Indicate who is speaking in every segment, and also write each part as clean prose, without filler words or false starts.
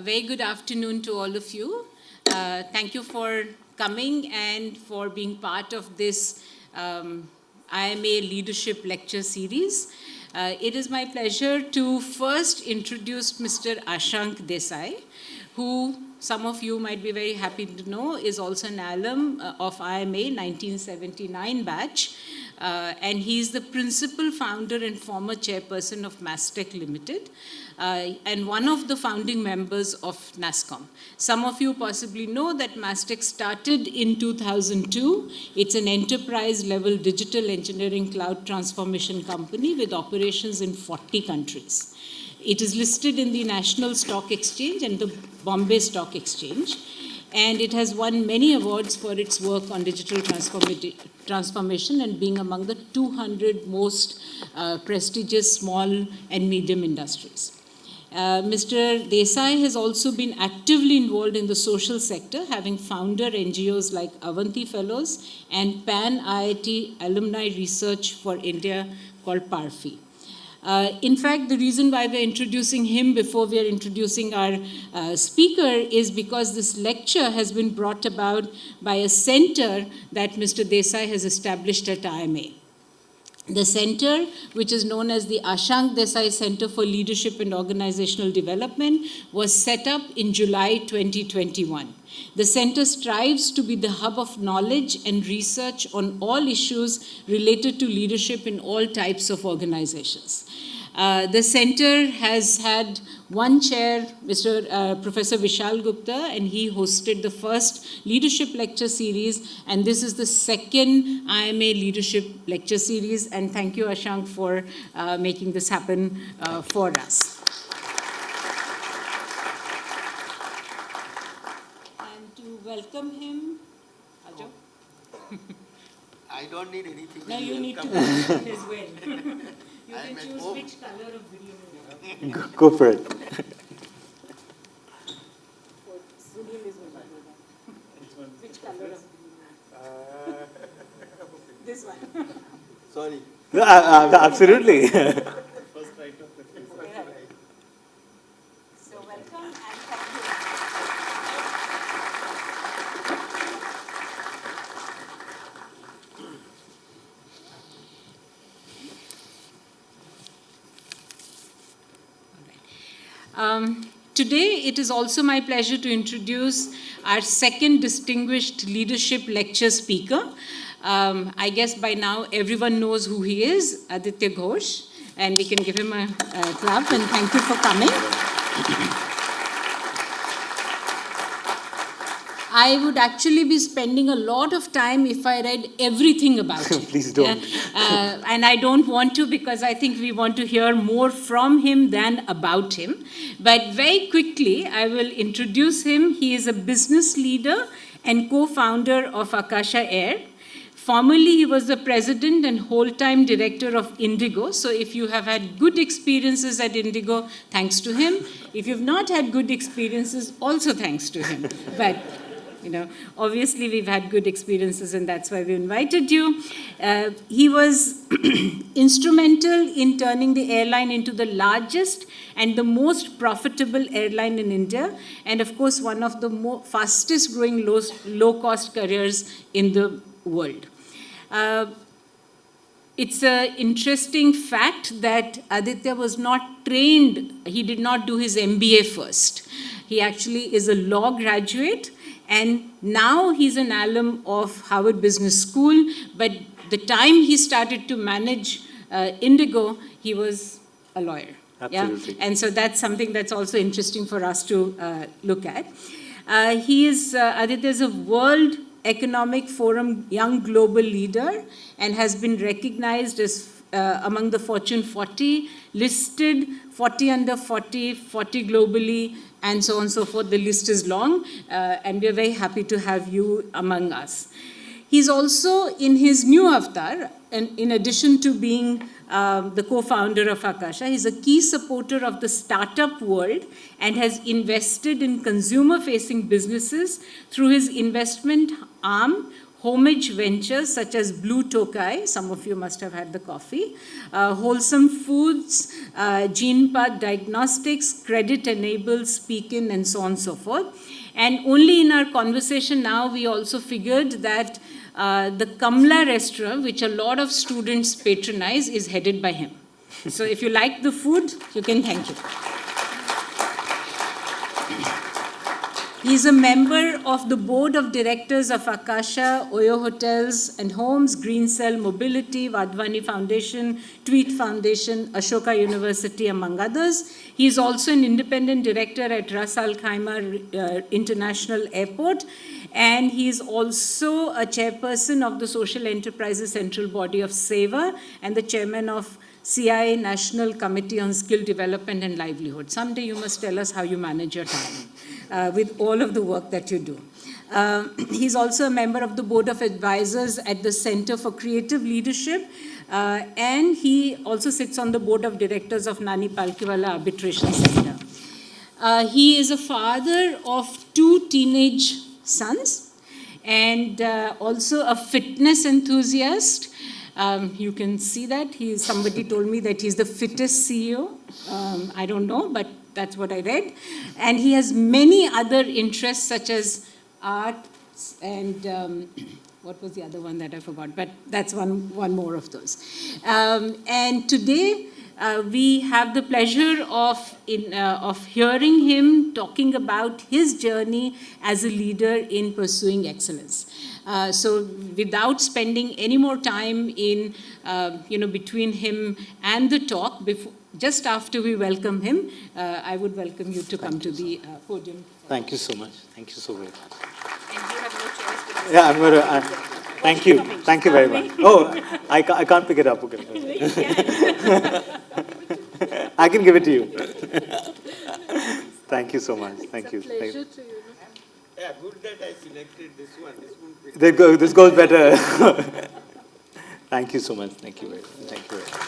Speaker 1: A very good afternoon to all of you. Thank you for coming and for being part of this IIMA Leadership Lecture Series. It is my pleasure to first introduce Mr. Ashank Desai, who some of you might be very happy to know is also an alum of IIMA 1979 batch. And he's the principal founder and former chairperson of Mastech Limited, and one of the founding members of NASSCOM. Some of you possibly know that Mastech started in 2002. It's an enterprise-level digital engineering cloud transformation company with operations in 40 countries. It is listed in the National Stock Exchange and the Bombay Stock Exchange, and it has won many awards for its work on digital transformation and being among the 200 most prestigious small and medium industries. Mr. Desai has also been actively involved in the social sector, having founded NGOs like Avanti Fellows and Pan IIT Alumni Research for India called PARFI. In fact, the reason why we're introducing him before we are introducing our speaker is because this lecture has been brought about by a center that Mr. Desai has established at IIMA. The center, which is known as the Ashank Desai Center for Leadership and Organizational Development, was set up in July 2021. The center strives to be the hub of knowledge and research on all issues related to leadership in all types of organizations. The center has had one chair, Professor Vishal Gupta, and he hosted the first leadership lecture series, and this is the second IIMA leadership lecture series, and thank you, Ashank, for making this happen for us. And to welcome him, Ajo.
Speaker 2: I don't need anything.
Speaker 1: No, you need to welcome as well. You can choose which color of video you want.
Speaker 3: Go for it.
Speaker 1: Which color of video? This one.
Speaker 2: Sorry.
Speaker 3: Absolutely.
Speaker 1: So welcome and thank you. Today, it is also my pleasure to introduce our second distinguished leadership lecture speaker. I guess by now everyone knows who he is, Aditya Ghosh, and we can give him a clap, and thank you for coming. I would actually be spending a lot of time if I read everything about him.
Speaker 3: Please don't.
Speaker 1: And I don't want to, because I think we want to hear more from him than about him. But very quickly, I will introduce him. He is a business leader and co-founder of Akasha Air. Formerly, he was the president and whole-time director of Indigo. So if you have had good experiences at Indigo, thanks to him. If you've not had good experiences, also thanks to him. But obviously we've had good experiences, and that's why we invited you. He was instrumental in turning the airline into the largest and the most profitable airline in India, and of course one of the fastest growing low-cost carriers in the world. It's an interesting fact that Aditya was not trained, he did not do his MBA first. He actually is a law graduate, and now he's an alum of Harvard Business School, but the time he started to manage Indigo, he was a lawyer.
Speaker 3: Absolutely.
Speaker 1: Yeah? And so that's something that's also interesting for us to look at. Aditya is a World Economic Forum Young Global Leader and has been recognized as among the Fortune 40, listed 40 under 40, 40 globally, and so on and so forth. The list is long, and we're very happy to have you among us. He's also, in his new avatar, and in addition to being the co-founder of Akasha, he's a key supporter of the startup world and has invested in consumer-facing businesses through his investment arm, homage ventures such as Blue Tokai, some of you must have had the coffee, Wholesome Foods, GenePath Diagnostics, Credit Enabled, Speakin, and so on and so forth. And only in our conversation now, we also figured that the Kamla restaurant, which a lot of students patronize, is headed by him. So if you like the food, you can thank him. He's a member of the board of directors of Akasha, Oyo Hotels and Homes, Green Cell Mobility, Vadvani Foundation, Tweet Foundation, Ashoka University, among others. He's also an independent director at Ras Al Khaimah International Airport, and he's also a chairperson of the Social Enterprises Central Body of SEVA and the chairman of CIA National Committee on Skill Development and Livelihood. Someday you must tell us how you manage your time with all of the work that you do. He's also a member of the Board of Advisors at the Center for Creative Leadership, and he also sits on the Board of Directors of Nani Palkiwala Arbitration Center. He is a father of 2 teenage sons and also a fitness enthusiast. You can see that. Somebody told me that he's the fittest CEO. I don't know, but that's what I read. And he has many other interests such as arts and what was the other one that I forgot? But that's one more of those. And today we have the pleasure of hearing him talking about his journey as a leader in pursuing excellence. So without spending any more time in, between him and the talk, just after we welcome him, I would welcome you to come to the podium.
Speaker 3: Thank you so much. Thank you so very much.
Speaker 1: And you have no choice but
Speaker 3: Yeah, I'm going to. Thank you. Thank you very much. Oh, I can't pick it up. Okay. I can give it to you. Thank you so much. Thank you.
Speaker 4: It's a pleasure to you.
Speaker 2: Yeah, good that I selected this one. This one.
Speaker 3: This goes better. Thank you so much. Thank you very much. Thank you very much.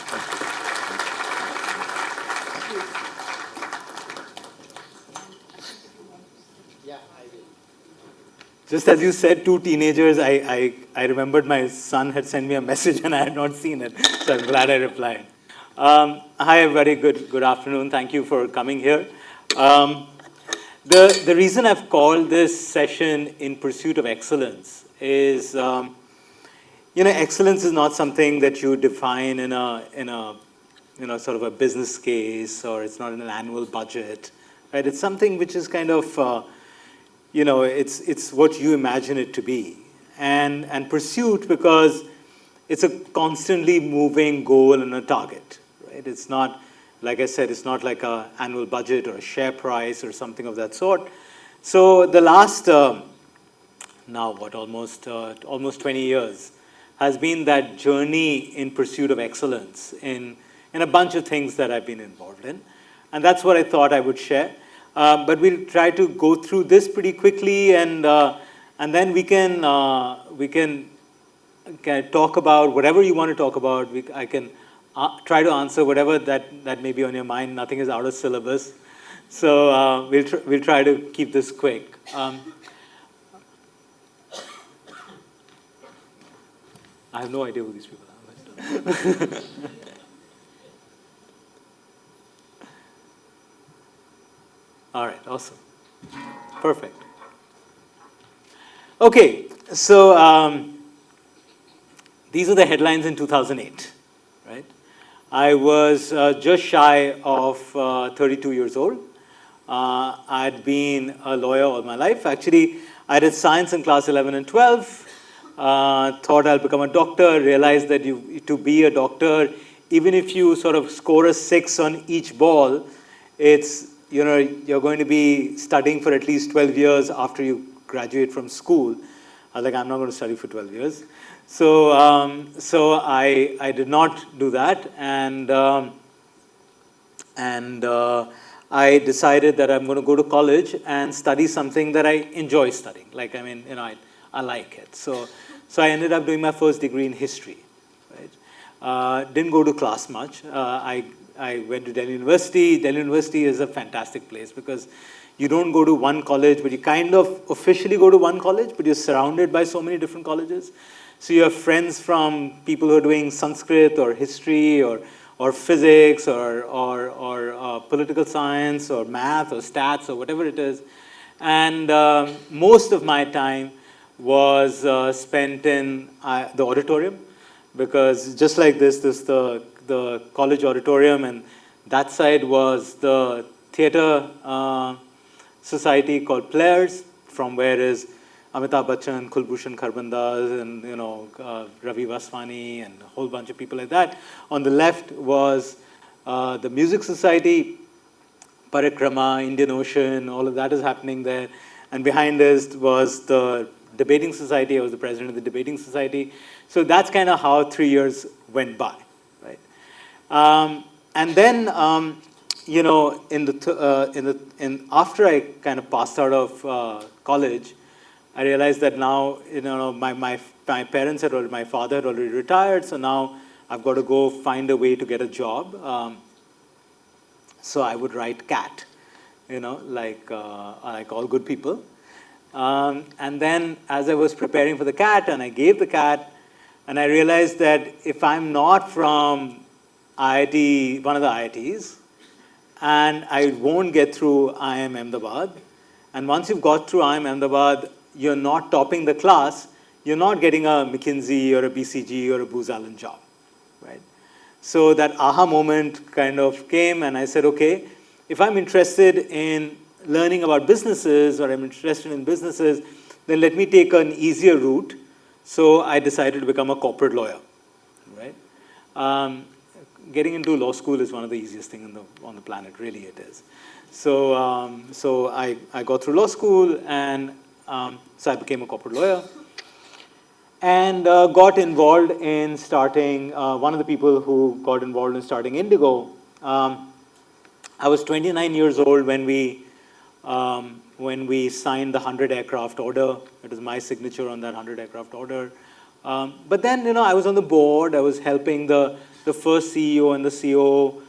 Speaker 2: Yeah, I will.
Speaker 3: Just as you said, 2 teenagers, I remembered my son had sent me a message and I had not seen it, so I'm glad I replied. Hi, everybody. Good afternoon. Thank you for coming here. The reason I've called this session In Pursuit of Excellence is, excellence is not something that you define in a sort of a business case, or it's not in an annual budget, right? It's something which is kind of, it's what you imagine it to be. And pursuit, because it's a constantly moving goal and a target, right? It's not, like I said, it's not like an annual budget or a share price or something of that sort. So the last, almost 20 years has been that journey in pursuit of excellence in a bunch of things that I've been involved in. And that's what I thought I would share. But we'll try to go through this pretty quickly, and then we can talk about whatever you want to talk about. I can try to answer whatever that may be on your mind. Nothing is out of syllabus, so we'll try to keep this quick. I have no idea who these people are. But all right, awesome, perfect. Okay, so these are the headlines in 2008, right? I was just shy of 32 years old. I'd been a lawyer all my life. Actually, I did science in class 11 and 12. Thought I'll become a doctor, realized that to be a doctor, even if you sort of score a 6 on each ball, it's, you're going to be studying for at least 12 years after you graduate from school. I was like, I'm not going to study for 12 years. So I did not do that, and I decided that I'm going to go to college and study something that I enjoy studying. Like, I like it. So I ended up doing my first degree in history. Right? Didn't go to class much. I went to Delhi University. Delhi University is a fantastic place because You don't go to one college, but you kind of officially go to one college, but you're surrounded by so many different colleges. So you have friends from people who are doing Sanskrit or history or physics or political science or math or stats or whatever it is. And most of my time was spent in the auditorium, because just like this the college auditorium, and that side was the theater society called Players, from where is Amitabh Bachchan, Kulbhushan Kharbandaz, and Ravi Vaswani, and a whole bunch of people like that. On the left was the music society, Parikrama, Indian Ocean, all of that is happening there. And behind us was the debating society. I was the president of the debating society. So that's kind of how 3 years went by, right? And then, after I kind of passed out of college, I realized that now, my parents had already, my father had already retired, so now I've got to go find a way to get a job. So I would write CAT, like all good people. And then as I was preparing for the CAT, and I gave the CAT, and I realized that if I'm not from IIT, one of the IITs, and I won't get through IIM Ahmedabad, and once you've got through IIM Ahmedabad, you're not topping the class, you're not getting a McKinsey or a BCG or a Booz Allen job, right? So that aha moment kind of came, and I said, okay, if I'm interested in learning about businesses, or I'm interested in businesses, then let me take an easier route. So I decided to become a corporate lawyer, right? Getting into law school is one of the easiest things on the planet, really it is. So I got through law school, and so I became a corporate lawyer, and got involved in starting, one of the people who got involved in starting Indigo. I was 29 years old when we signed the 100 aircraft order. It was my signature on that 100 aircraft order. But then, I was on the board. I was helping the first CEO and the COO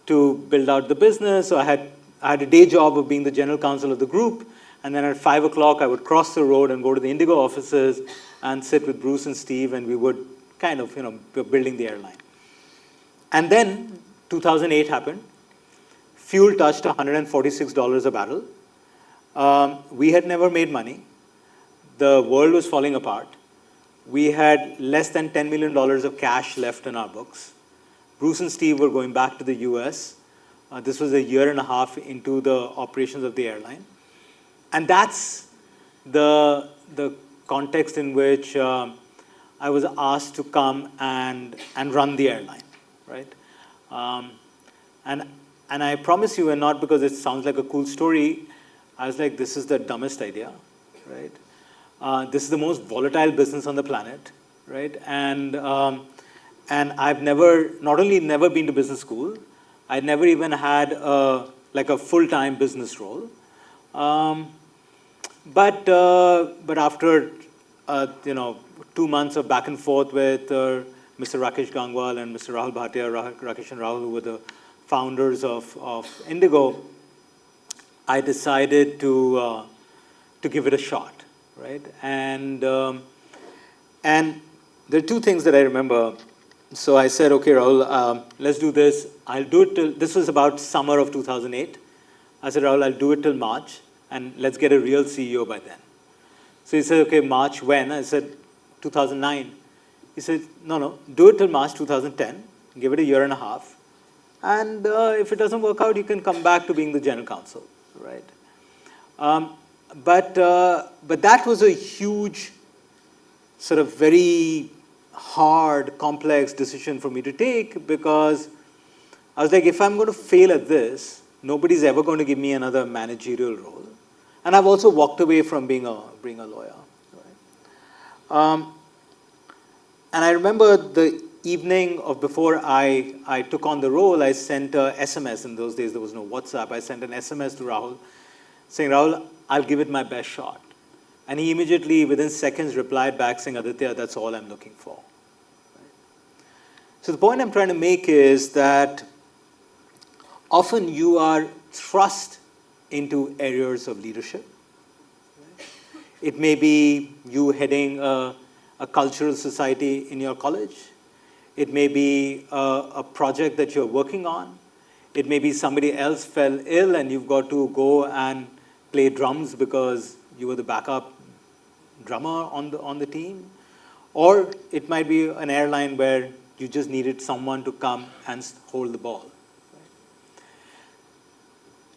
Speaker 3: to build out the business. So I had a day job of being the general counsel of the group. And then at 5 o'clock, I would cross the road and go to the Indigo offices and sit with Bruce and Steve, and we would kind of, building the airline. And then 2008 happened. Fuel touched $146 a barrel. We had never made money. The world was falling apart. We had less than $10 million of cash left in our books. Bruce and Steve were going back to the US. This was a year and a half into the operations of the airline. And that's the context in which I was asked to come and run the airline, right? And I promise you, and not because it sounds like a cool story, I was like, this is the dumbest idea, right? This is the most volatile business on the planet, right? And I've not only never been to business school, I'd never even had a full-time business role. But after 2 months of back and forth with Mr. Rakesh Gangwal and Mr. Rahul Bhatia, Rakesh and Rahul, who were the founders of Indigo, I decided to give it a shot, right? And there are two things that I remember. So I said, okay, Rahul, let's do this. I'll do it till, this was about summer of 2008. I said, Rahul, I'll do it till March, and let's get a real CEO by then. So he said, okay, March when? I said, 2009. He said, no, do it till March 2010, give it a year and a half, and if it doesn't work out, you can come back to being the general counsel, right? But that was a huge, sort of very hard, complex decision for me to take, because I was like, if I'm going to fail at this, nobody's ever going to give me another managerial role. And I've also walked away from being a lawyer. Right? And I remember the evening of before I took on the role, I sent a SMS. In those days, there was no WhatsApp. I sent an SMS to Rahul saying, Rahul, I'll give it my best shot. And he immediately, within seconds, replied back saying, Aditya, that's all I'm looking for. Right? So the point I'm trying to make is that often you are thrust into areas of leadership. It may be you heading a cultural society in your college. It may be a project that you're working on. It may be somebody else fell ill and you've got to go and play drums because you were the backup drummer on the team. Or it might be an airline where you just needed someone to come and hold the ball.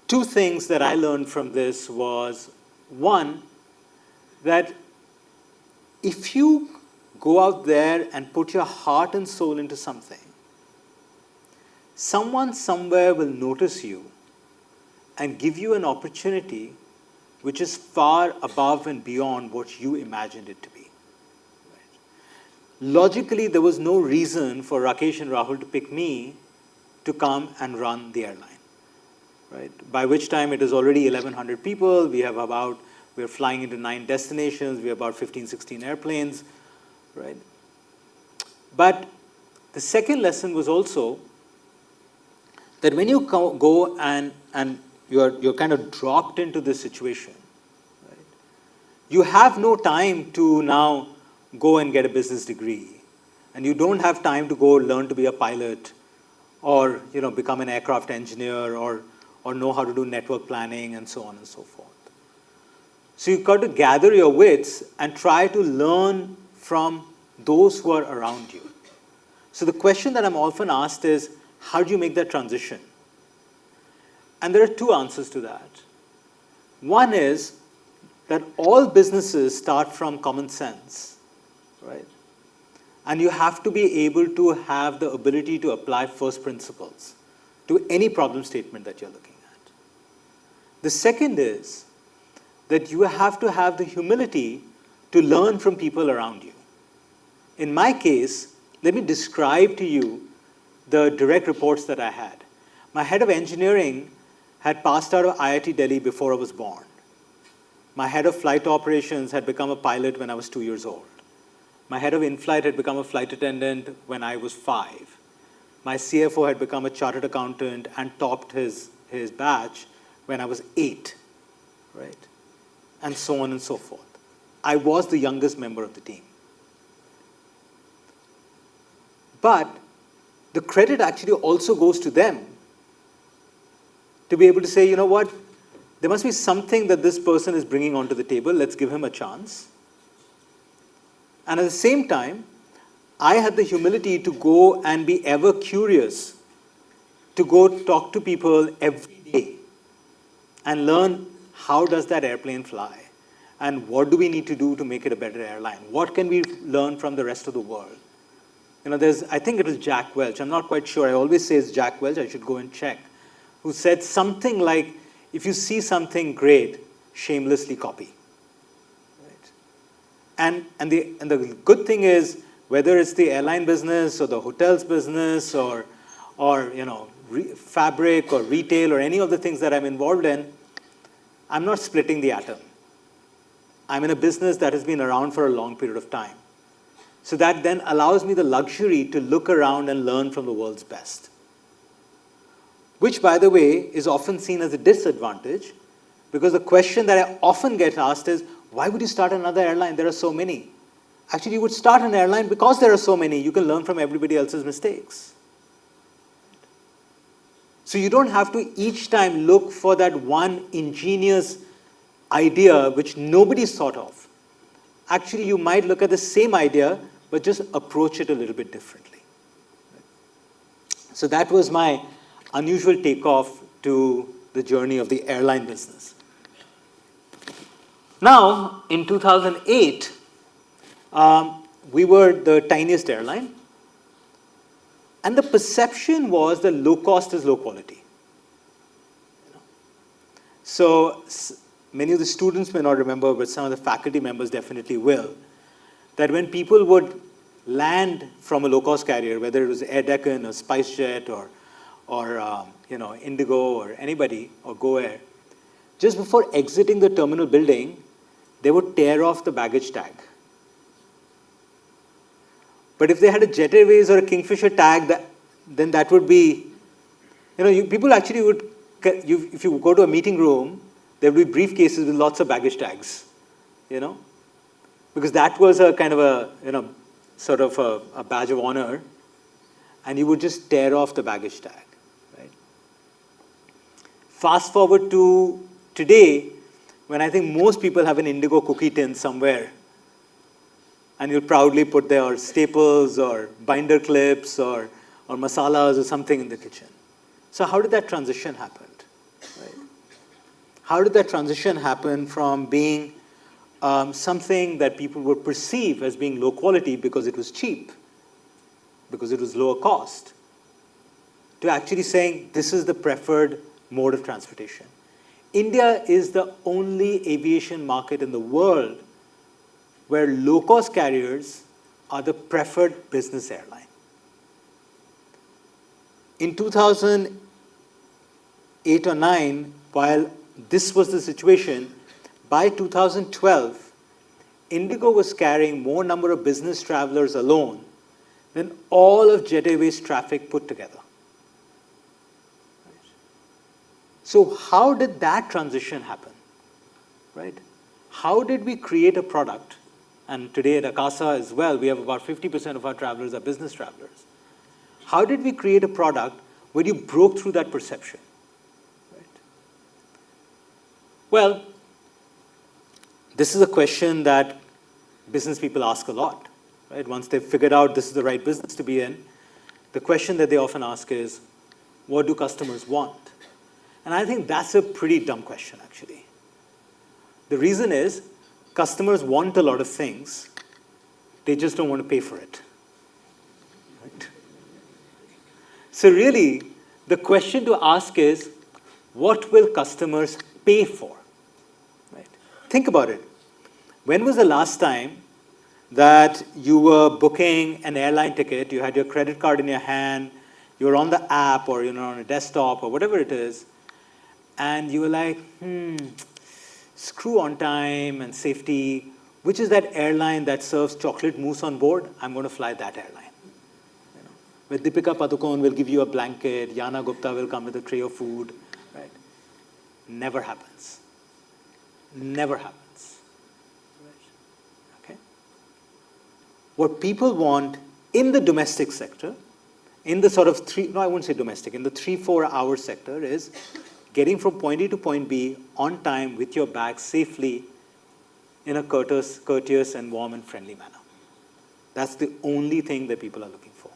Speaker 3: Two things that I learned from this was, one, that if you go out there and put your heart and soul into something, someone somewhere will notice you and give you an opportunity which is far above and beyond what you imagined it to be. Logically, there was no reason for Rakesh and Rahul to pick me to come and run the airline. Right? By which time it is already 1,100 people. We're flying into 9 destinations. We have about 15, 16 airplanes. Right? But the second lesson was also that when you go and you're kind of dropped into this situation, right, you have no time to now go and get a business degree. And you don't have time to go learn to be a pilot or become an aircraft engineer or know how to do network planning and so on and so forth. So you've got to gather your wits and try to learn from those who are around you. So the question that I'm often asked is, how do you make that transition? And there are two answers to that. One is that all businesses start from common sense, right? And you have to be able to have the ability to apply first principles to any problem statement that you're looking at. The second is that you have to have the humility to learn from people around you. In my case, let me describe to you the direct reports that I had. My head of engineering had passed out of IIT Delhi before I was born. My head of flight operations had become a pilot when I was 2 years old. My head of in-flight had become a flight attendant when I was 5. My CFO had become a chartered accountant and topped his batch when I was 8, right? And so on and so forth. I was the youngest member of the team. But the credit actually also goes to them to be able to say, you know what, there must be something that this person is bringing onto the table. Let's give him a chance. And at the same time, I had the humility to go and be ever curious, to go talk to people every day and learn how does that airplane fly and what do we need to do to make it a better airline? What can we learn from the rest of the world? I think it was Jack Welch. I'm not quite sure. I always say it's Jack Welch. I should go and check. Who said something like, if you see something great, shamelessly copy. Right? And the good thing is, whether it's the airline business or the hotels business or fabric or retail or any of the things that I'm involved in, I'm not splitting the atom. I'm in a business that has been around for a long period of time. So that then allows me the luxury to look around and learn from the world's best. Which, by the way, is often seen as a disadvantage, because the question that I often get asked is, why would you start another airline? There are so many. Actually, you would start an airline because there are so many. You can learn from everybody else's mistakes. So you don't have to each time look for that one ingenious idea which nobody's thought of. Actually, you might look at the same idea, but just approach it a little bit differently. So that was my unusual takeoff to the journey of the airline business. Now, in 2008, we were the tiniest airline. And the perception was that low cost is low quality. So many of the students may not remember, but some of the faculty members definitely will, that when people would land from a low-cost carrier, whether it was Air Deccan or SpiceJet or Indigo or anybody, or Go Air, just before exiting the terminal building, they would tear off the baggage tag. But if they had a Jet Airways or a Kingfisher tag, then that would be, people actually would, if you go to a meeting room there would be briefcases with lots of baggage tags, you know, because that was a kind of a, you know, sort of a badge of honor, and you would just tear off the baggage tag, right? Fast forward to today, when I think most people have an indigo cookie tin somewhere, and you'll proudly put their staples or binder clips or masalas or something in the kitchen. So how did that transition happen? Right? How did that transition happen from being something that people would perceive as being low quality because it was cheap, because it was lower cost, to actually saying this is the preferred mode of transportation? India is the only aviation market in the world where low-cost carriers are the preferred business airline. In 2008 or 9, while this was the situation, by 2012, Indigo was carrying more number of business travelers alone than all of Jet Airways traffic put together. So how did that transition happen, right? How did we create a product? And today at Akasa as well, we have about 50% of our travelers are business travelers. How did we create a product where you broke through that perception? Right? Well, this is a question that business people ask a lot, right? Once they've figured out this is the right business to be in, the question that they often ask is, what do customers want? And I think that's a pretty dumb question, actually. The reason is, customers want a lot of things, they just don't want to pay for it. Right? So really, the question to ask is, what will customers pay for? Right? Think about it. When was the last time that you were booking an airline ticket, you had your credit card in your hand, you were on the app or on a desktop or whatever it is, and you were like, screw on time and safety, which is that airline that serves chocolate mousse on board? I'm going to fly that airline. Where Deepika Padukone will give you a blanket, Yana Gupta will come with a tray of food, right? Never happens. Never happens. Okay? What people want in the domestic sector, in the sort of I wouldn't say domestic, in the 3-4 hour sector is getting from point A to point B on time with your bag safely in a courteous and warm and friendly manner. That's the only thing that people are looking for.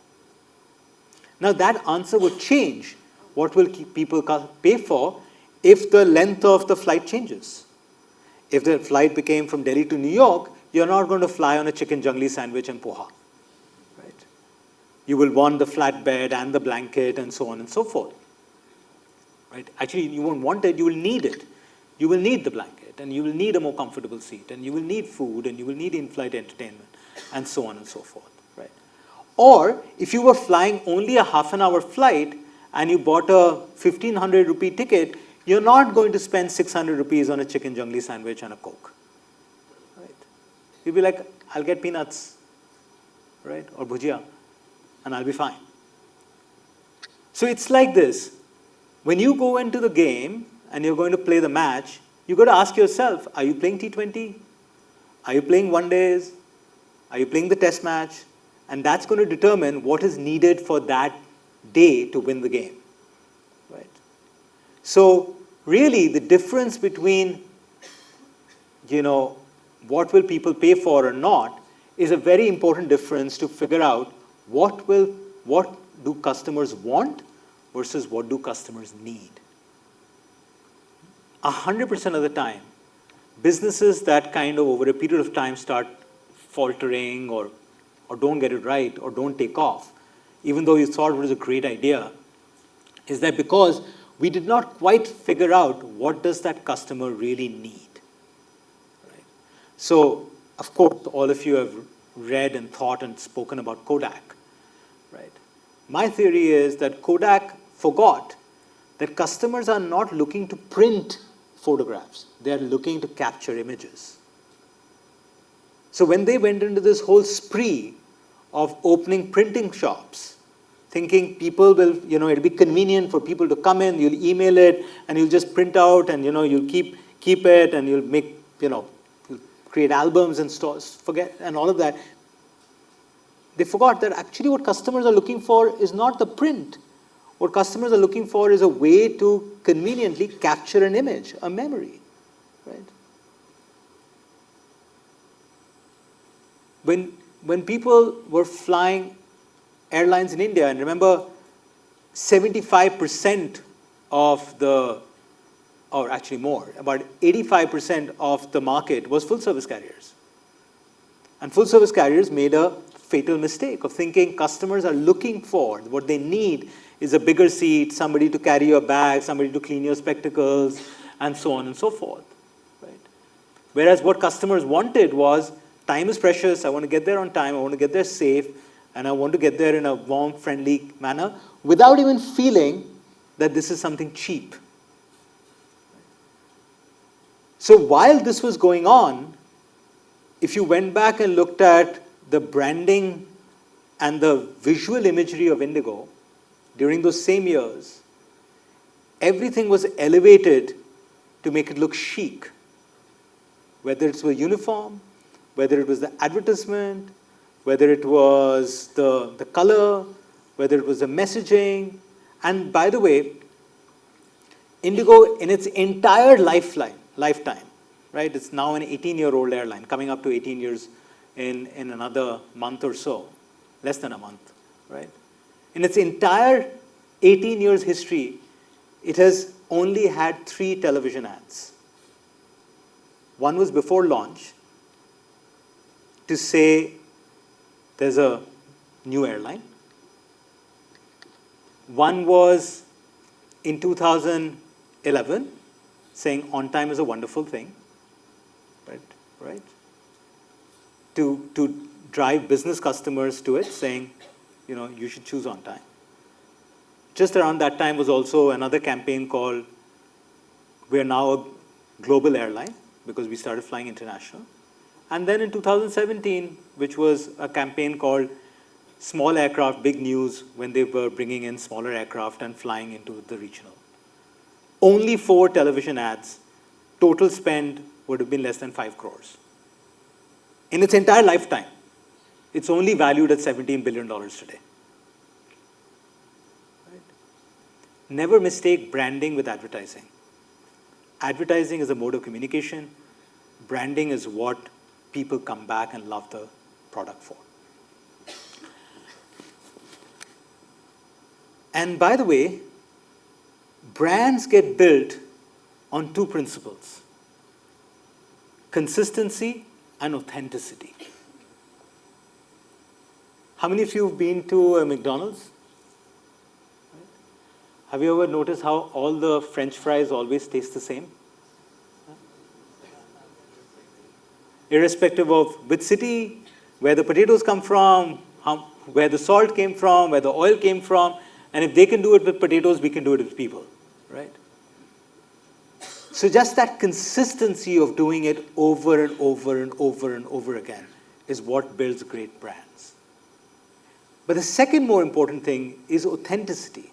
Speaker 3: Now that answer would change. What will people pay for if the length of the flight changes? If the flight became from Delhi to New York, you're not going to fly on a chicken jungli sandwich and poha. Right? You will want the flatbed and the blanket and so on and so forth. Right? Actually, you won't want it, you will need it. You will need the blanket, and you will need a more comfortable seat, and you will need food, and you will need in-flight entertainment, and so on and so forth. Right? Or, if you were flying only a half an hour flight, and you bought a 1,500 rupee ticket, you're not going to spend 600 rupees on a chicken jungli sandwich and a Coke. Right? You'll be like, I'll get peanuts, right, or bhujia, and I'll be fine. So it's like this. When you go into the game and you're going to play the match, you've got to ask yourself, are you playing T20? Are you playing one days? Are you playing the test match? And that's going to determine what is needed for that day to win the game. Right? So really the difference between, what will people pay for or not is a very important difference to figure out what do customers want versus what do customers need. 100% of the time, businesses that kind of over a period of time start faltering or don't get it right or don't take off, even though you thought it was a great idea, is that because we did not quite figure out what does that customer really need. Right? So, of course, all of you have read and thought and spoken about Kodak. Right? My theory is that Kodak forgot that customers are not looking to print photographs. They are looking to capture images. So when they went into this whole spree of opening printing shops, thinking people will, it'll be convenient for people to come in, you'll email it, and you'll just print out, and, you'll keep keep it and you'll make, you'll create albums and stores, forget, and all of that. They forgot that actually what customers are looking for is not the print. What customers are looking for is a way to conveniently capture an image, a memory, right? When people were flying airlines in India, and remember, 75% of the, or actually more, about 85% of the market was full service carriers. And full service carriers made a fatal mistake of thinking customers are looking for, what they need is a bigger seat, somebody to carry your bag, somebody to clean your spectacles, and so on and so forth. Right? Whereas what customers wanted was, time is precious, I want to get there on time, I want to get there safe, and I want to get there in a warm, friendly manner, without even feeling that this is something cheap. So while this was going on, if you went back and looked at the branding and the visual imagery of Indigo, during those same years, everything was elevated to make it look chic. Whether it was a uniform, whether it was the advertisement, whether it was the color, whether it was the messaging. And by the way, Indigo in its entire lifetime, right? It's now an 18-year-old airline, coming up to 18 years in another month or so, less than a month, right? In its entire 18 years history, it has only had 3 television ads. One was before launch to say there's a new airline. One was in 2011 saying on time is a wonderful thing, right? To drive business customers to it, saying, you should choose on time. Just around that time was also another campaign called we're now a global airline, because we started flying international. And then in 2017, which was a campaign called Small Aircraft, Big News, when they were bringing in smaller aircraft and flying into the regional. Only 4 television ads, total spend would have been less than 5 crores. In its entire lifetime, it's only valued at $17 billion today. Right? Never mistake branding with advertising. Advertising is a mode of communication. Branding is what people come back and love the product for. And by the way, brands get built on 2 principles: consistency and authenticity. How many of you have been to a McDonald's? Have you ever noticed how all the French fries always taste the same? Irrespective of which city, where the potatoes come from, where the salt came from, where the oil came from, and if they can do it with potatoes, we can do it with people, right? So just that consistency of doing it over and over and over and over again is what builds great brands. But the second more important thing is authenticity,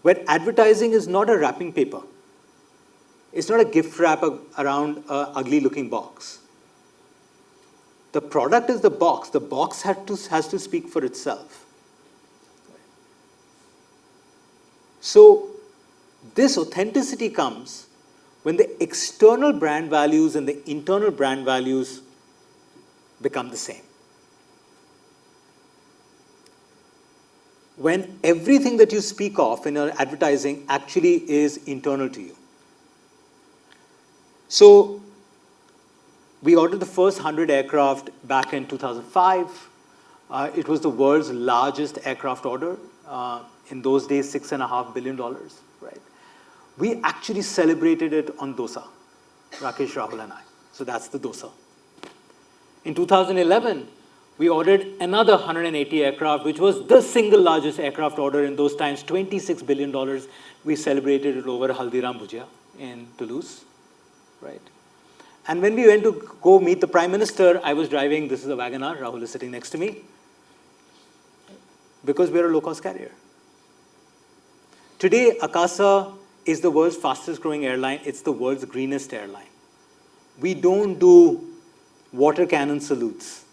Speaker 3: where advertising is not a wrapping paper. It's not a gift wrap around an ugly looking box. The product is the box. The box has to speak for itself. So this authenticity comes when the external brand values and the internal brand values become the same. When everything that you speak of in your advertising actually is internal to you. So we ordered the first 100 aircraft back in 2005. It was the world's largest aircraft order. In those days, $6.5 billion, right? We actually celebrated it on dosa, Rakesh, Rahul, and I. So that's the dosa. In 2011, we ordered another 180 aircraft, which was the single largest aircraft order in those times, $26 billion. We celebrated it over Haldiram Bhujia in Toulouse, right? And when we went to go meet the Prime Minister, I was driving, this is a WagonR, Rahul is sitting next to me, because we're a low-cost carrier. Today, Akasa is the world's fastest growing airline. It's the world's greenest airline. We don't do water cannon salutes,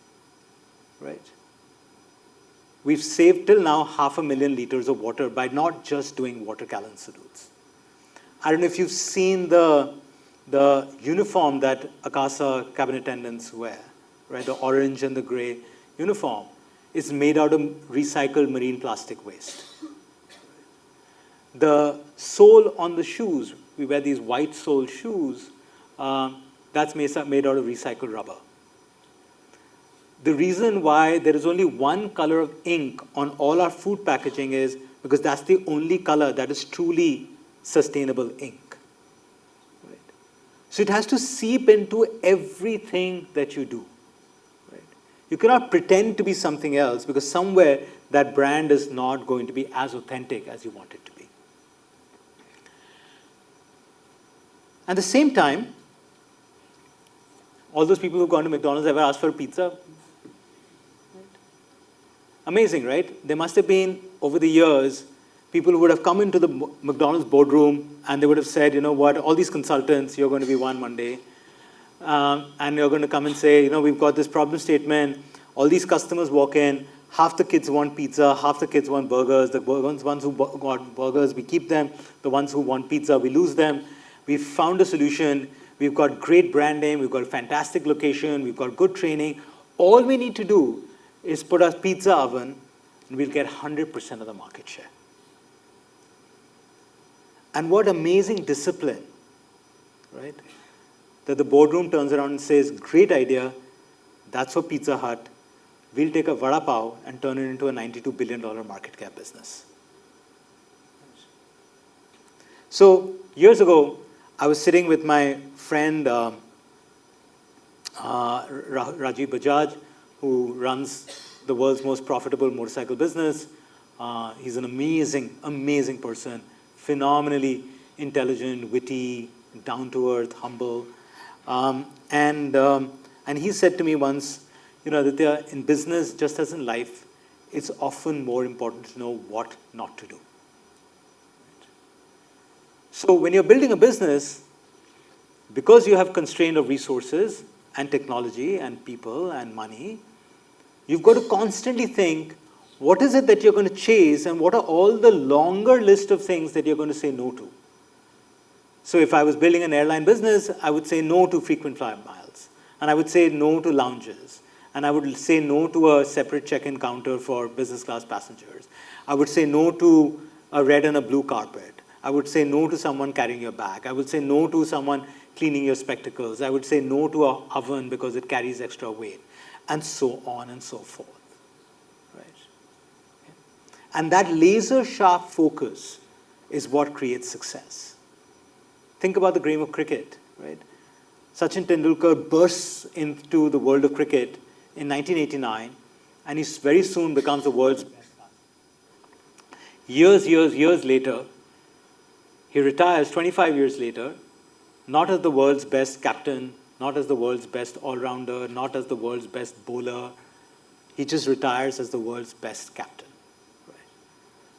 Speaker 3: right? We've saved till now 500,000 liters of water by not just doing water cannon salutes. I don't know if you've seen the uniform that Akasa cabin attendants wear, right? The orange and the gray uniform is made out of recycled marine plastic waste. The sole on the shoes, we wear these white sole shoes, that's made out of recycled rubber. The reason why there is only one color of ink on all our food packaging is because that's the only color that is truly sustainable ink. Right? So it has to seep into everything that you do. Right? You cannot pretend to be something else because somewhere that brand is not going to be as authentic as you want it to be. At the same time, all those people who've gone to McDonald's ever asked for a pizza? Right? Amazing, right? There must have been, over the years, people who would have come into the McDonald's boardroom and they would have said, you know what, all these consultants, you're going to be one day. And you're going to come and say, you know, we've got this problem statement. All these customers walk in. Half the kids want pizza. Half the kids want burgers. The ones who want burgers, we keep them. The ones who want pizza, we lose them. We've found a solution. We've got great brand name. We've got a fantastic location. We've got good training. All we need to do is put a pizza oven and we'll get 100% of the market share. And what amazing discipline, right? That the boardroom turns around and says, great idea. That's for Pizza Hut. We'll take a vada pav and turn it into a $92 billion market cap business. So years ago, I was sitting with my friend Rajiv Bajaj, who runs the world's most profitable motorcycle business. He's an amazing, amazing person, phenomenally intelligent, witty, down-to-earth, humble. And he said to me once, you know, that in business, just as in life, it's often more important to know what not to do. So when you're building a business, because you have constraint of resources and technology and people and money, you've got to constantly think, what is it that you're going to chase and what are all the longer list of things that you're going to say no to? So if I was building an airline business, I would say no to frequent flyer miles. And I would say no to lounges. And I would say no to a separate check-in counter for business class passengers. I would say no to a red and a blue carpet. I would say no to someone carrying your bag. I would say no to someone cleaning your spectacles. I would say no to an oven because it carries extra weight. And so on and so forth. Right? And that laser-sharp focus is what creates success. Think about the game of cricket, right? Sachin Tendulkar bursts into the world of cricket in 1989, and he very soon becomes the world's best batsman. Years later, he retires 25 years later, not as the world's best captain, not as the world's best all-rounder, not as the world's best bowler. He just retires as the world's best captain. Right?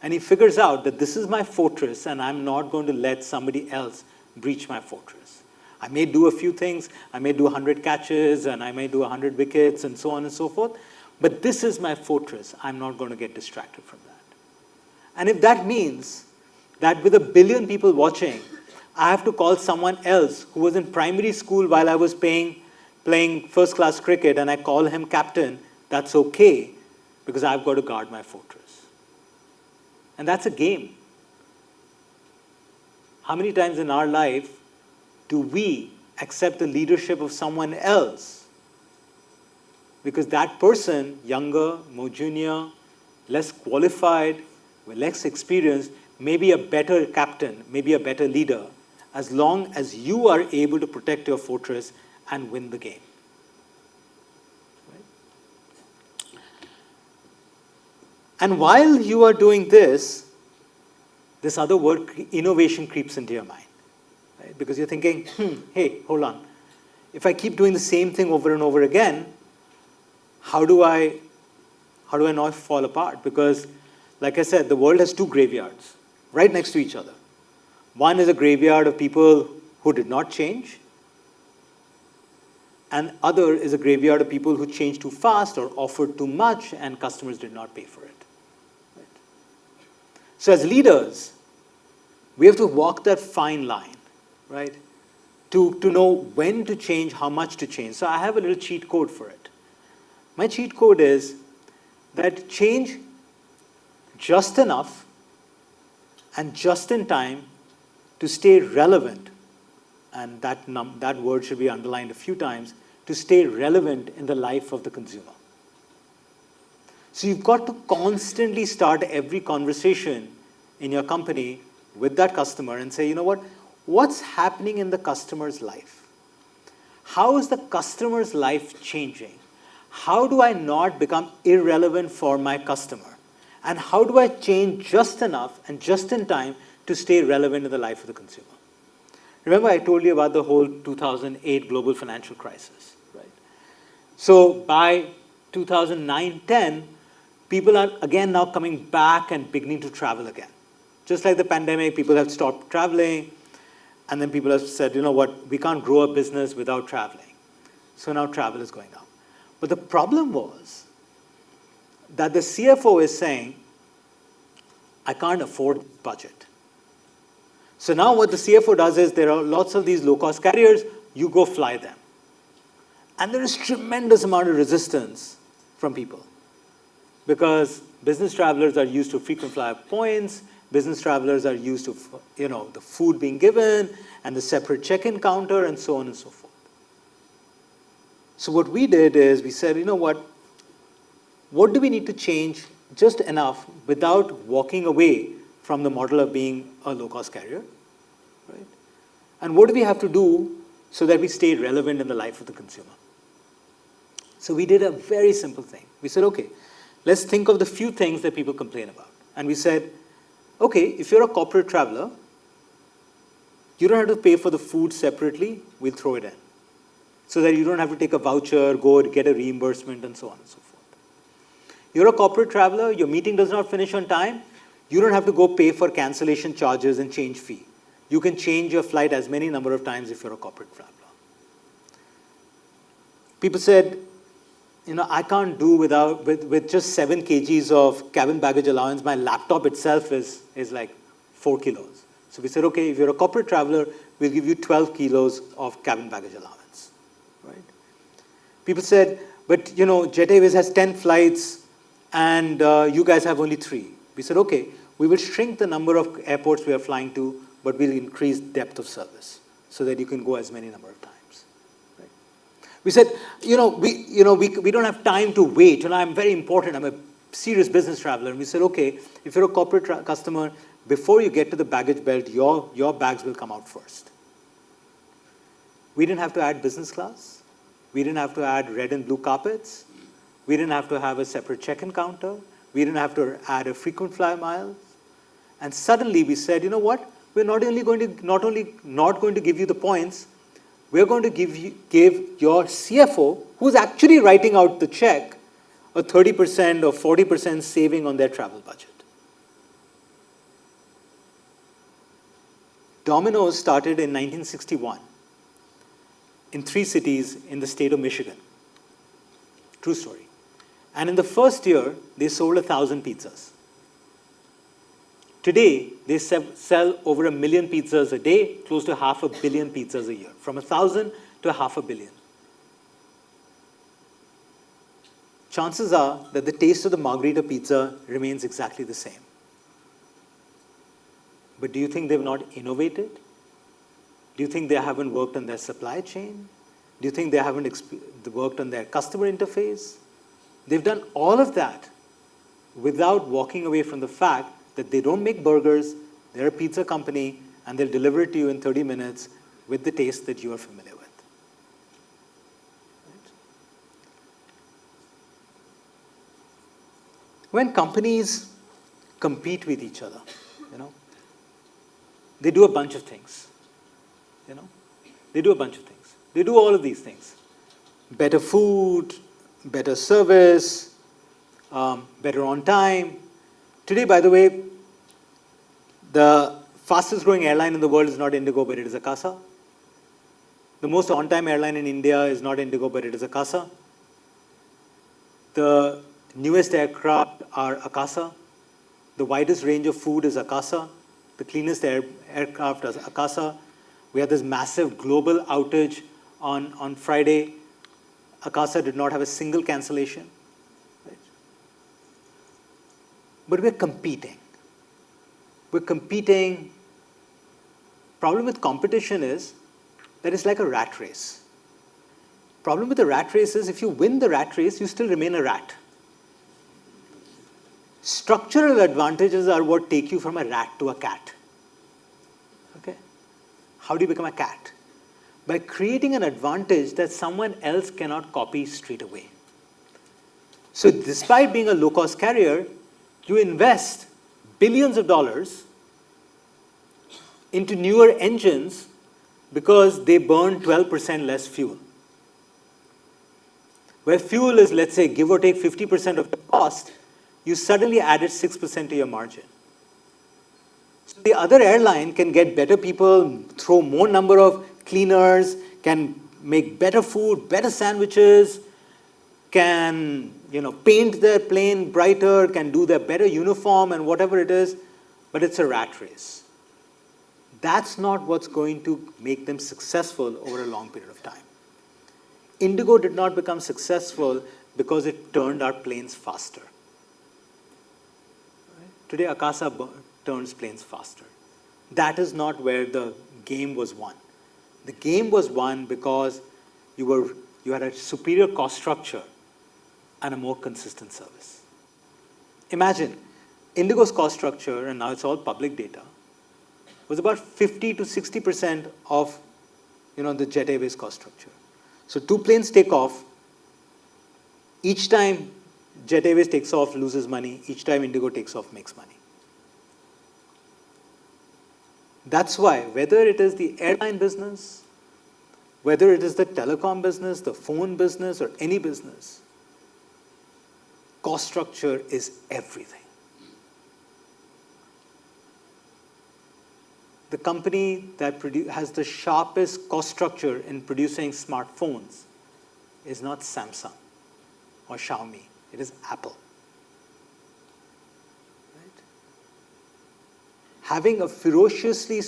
Speaker 3: And he figures out that this is my fortress, and I'm not going to let somebody else breach my fortress. I may do a few things, I may do 100 catches, and I may do 100 wickets, and so on and so forth, but this is my fortress. I'm not going to get distracted from that. And if that means that with 1 billion people watching, I have to call someone else who was in primary school while I was playing first-class cricket, and I call him captain, that's okay, because I've got to guard my fortress. And that's a game. How many times in our life do we accept the leadership of someone else? Because that person, younger, more junior, less qualified, with less experience, may be a better captain, maybe a better leader, as long as you are able to protect your fortress and win the game. Right? And while you are doing this other word, innovation, creeps into your mind. Right? Because you're thinking, hey, hold on. If I keep doing the same thing over and over again, how do I not fall apart? Because, like I said, the world has two graveyards right next to each other. One is a graveyard of people who did not change, and other is a graveyard of people who changed too fast or offered too much and customers did not pay for it. Right? So as leaders, we have to walk that fine line, right? To know when to change, how much to change. So I have a little cheat code for it. My cheat code is that change just enough and just in time to stay relevant, and that word should be underlined a few times, to stay relevant in the life of the consumer. So you've got to constantly start every conversation in your company with that customer and say, you know what, what's happening in the customer's life? How is the customer's life changing? How do I not become irrelevant for my customer? And how do I change just enough and just in time to stay relevant in the life of the consumer? Remember I told you about the whole 2008 global financial crisis, right? So by 2009-10, people are again now coming back and beginning to travel again. Just like the pandemic, people have stopped traveling, and then people have said, you know what, we can't grow a business without traveling. So now travel is going up. But the problem was that the CFO is saying, I can't afford budget. So now what the CFO does is there are lots of these low-cost carriers, you go fly them. And there is tremendous amount of resistance from people because business travelers are used to frequent flyer points, business travelers are used to, you know, the food being given and the separate check-in counter and so on and so forth. So what we did is we said, you know what do we need to change just enough without walking away from the model of being a low-cost carrier, right? And what do we have to do so that we stay relevant in the life of the consumer? So we did a very simple thing. We said, okay, let's think of the few things that people complain about. And we said, okay, if you're a corporate traveler, you don't have to pay for the food separately, we'll throw it in. So that you don't have to take a voucher, go get a reimbursement, and so on and so forth. You're a corporate traveler, your meeting does not finish on time, you don't have to go pay for cancellation charges and change fee. You can change your flight as many number of times if you're a corporate traveler. People said, you know, I can't do with just 7 kgs of cabin baggage allowance, my laptop itself is like 4 kilos. So we said, okay, if you're a corporate traveler, we'll give you 12 kilos of cabin baggage allowance, right? People said, but you know, Jet Airways has 10 flights and you guys have only 3. We said, okay, we will shrink the number of airports we are flying to, but we'll increase depth of service so that you can go as many number of times. Right? We said, we don't have time to wait. You know, I'm very important. I'm a serious business traveler. And we said, okay, if you're a corporate customer, before you get to the baggage belt, your bags will come out first. We didn't have to add business class. We didn't have to add red and blue carpets. We didn't have to have a separate check-in counter. We didn't have to add a frequent flyer miles. And suddenly we said, you know what? We're not only going to give you the points, we're going to give your CFO, who's actually writing out the check, a 30% or 40% saving on their travel budget. Domino's started in 1961 in 3 cities in the state of Michigan. True story. And in the first year, they sold 1,000 pizzas. Today, they sell over 1 million pizzas a day, close to 500 million pizzas a year, from 1,000 to 500 million. Chances are that the taste of the margherita pizza remains exactly the same. But do you think they've not innovated? Do you think they haven't worked on their supply chain? Do you think they haven't worked on their customer interface? They've done all of that without walking away from the fact that they don't make burgers, they're a pizza company, and they'll deliver it to you in 30 minutes with the taste that you are familiar with. Right? When companies compete with each other, they do a bunch of things. They do a bunch of things. They do all of these things. Better food, better service, better on time. Today, by the way, the fastest growing airline in the world is not Indigo, but it is Akasa. The most on-time airline in India is not Indigo, but it is Akasa. The newest aircraft are Akasa. The widest range of food is Akasa. The cleanest aircraft is Akasa. We had this massive global outage on Friday. Akasa did not have a single cancellation. Right? But we're competing. We're competing. Problem with competition is that it's like a rat race. Problem with the rat race is if you win the rat race, you still remain a rat. Structural advantages are what take you from a rat to a cat. Okay? How do you become a cat? By creating an advantage that someone else cannot copy straight away. So despite being a low-cost carrier, you invest billions of dollars into newer engines because they burn 12% less fuel. Where fuel is, let's say, give or take 50% of the cost, you suddenly added 6% to your margin. So the other airline can get better people, throw more number of cleaners, can make better food, better sandwiches, can paint their plane brighter, can do their better uniform and whatever it is, but it's a rat race. That's not what's going to make them successful over a long period of time. Indigo did not become successful because it turned our planes faster. Today, Akasa turns planes faster. That is not where the game was won. The game was won because you had a superior cost structure and a more consistent service. Imagine, Indigo's cost structure, and now it's all public data, was about 50 to 60% of the Jet Airways cost structure. So 2 planes take off. Each time Jet Airways takes off, loses money. Each time Indigo takes off, makes money. That's why, whether it is the airline business, whether it is the telecom business, the phone business, or any business, cost structure is everything. The company that has the sharpest cost structure in producing smartphones is not Samsung or Xiaomi. It is Apple. Right? Having a ferociously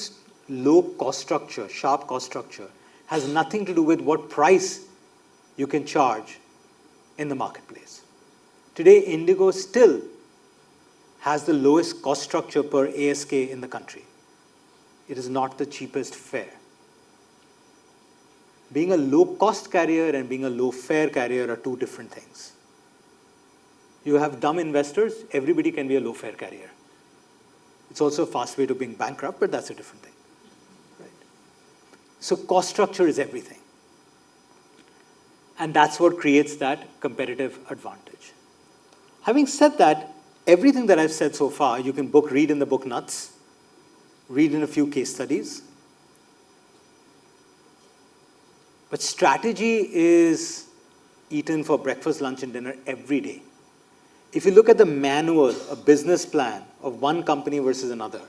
Speaker 3: low cost structure, sharp cost structure, has nothing to do with what price you can charge in the marketplace. Today, Indigo still has the lowest cost structure per ASK in the country. It is not the cheapest fare. Being a low-cost carrier and being a low-fare carrier are two different things. You have dumb investors, everybody can be a low-fare carrier. It's also a fast way to being bankrupt, but that's a different thing. Right? So cost structure is everything. And that's what creates that competitive advantage. Having said that, everything that I've said so far, you can read in the book Nuts, read in a few case studies. But strategy is eaten for breakfast, lunch, and dinner every day. If you look at the manual, a business plan of one company versus another,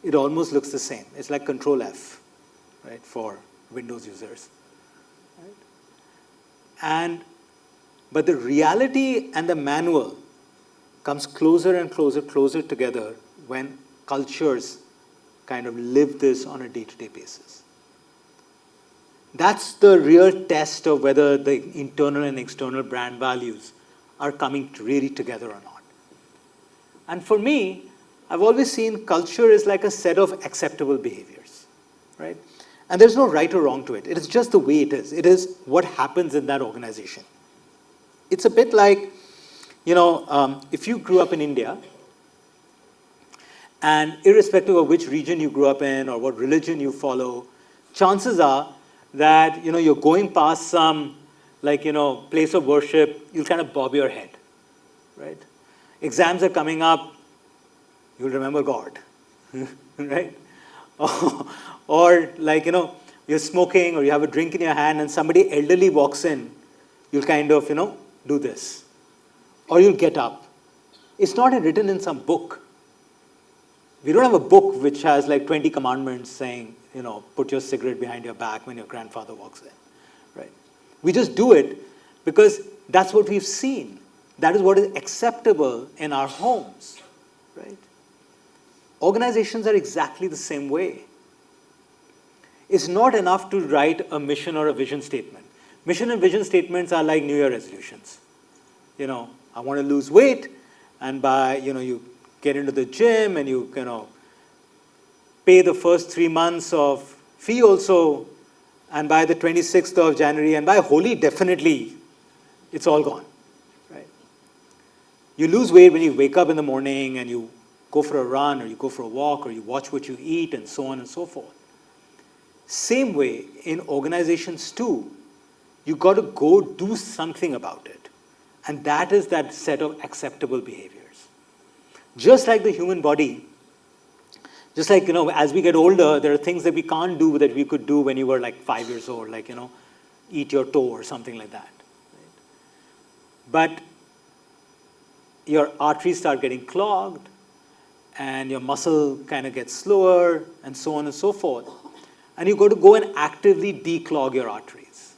Speaker 3: it almost looks the same. It's like Control F, right, for Windows users. Right? But the reality and the manual comes closer and closer together when cultures kind of live this on a day-to-day basis. That's the real test of whether the internal and external brand values are coming really together or not. And for me, I've always seen culture is like a set of acceptable behaviors, right? And there's no right or wrong to it. It is just the way it is. It is what happens in that organization. It's a bit like, if you grew up in India, and irrespective of which region you grew up in or what religion you follow, chances are that, you're going past some, place of worship, you'll kind of bob your head, right? Exams are coming up, you'll remember God, right? Or you're smoking or you have a drink in your hand and somebody elderly walks in, you'll kind of, do this. Or you'll get up. It's not written in some book. We don't have a book which has like 20 commandments saying, put your cigarette behind your back when your grandfather walks in, right? We just do it because that's what we've seen. That is what is acceptable in our homes, right? Organizations are exactly the same way. It's not enough to write a mission or a vision statement. Mission and vision statements are like New Year resolutions. I want to lose weight, and by, you get into the gym and you pay the first 3 months of fee also, and by the 26th of January, and by Holi, definitely, it's all gone, right? You lose weight when you wake up in the morning and you go for a run, or you go for a walk, or you watch what you eat, and so on and so forth. Same way in organizations too, you got to go do something about it. And that is that set of acceptable behaviors. Just like the human body, just like, as we get older, there are things that we can't do that we could do when you were like 5 years old, like, eat your toe or something like that. Right? But your arteries start getting clogged, and your muscle kind of gets slower, and so on and so forth. And you got to go and actively declog your arteries.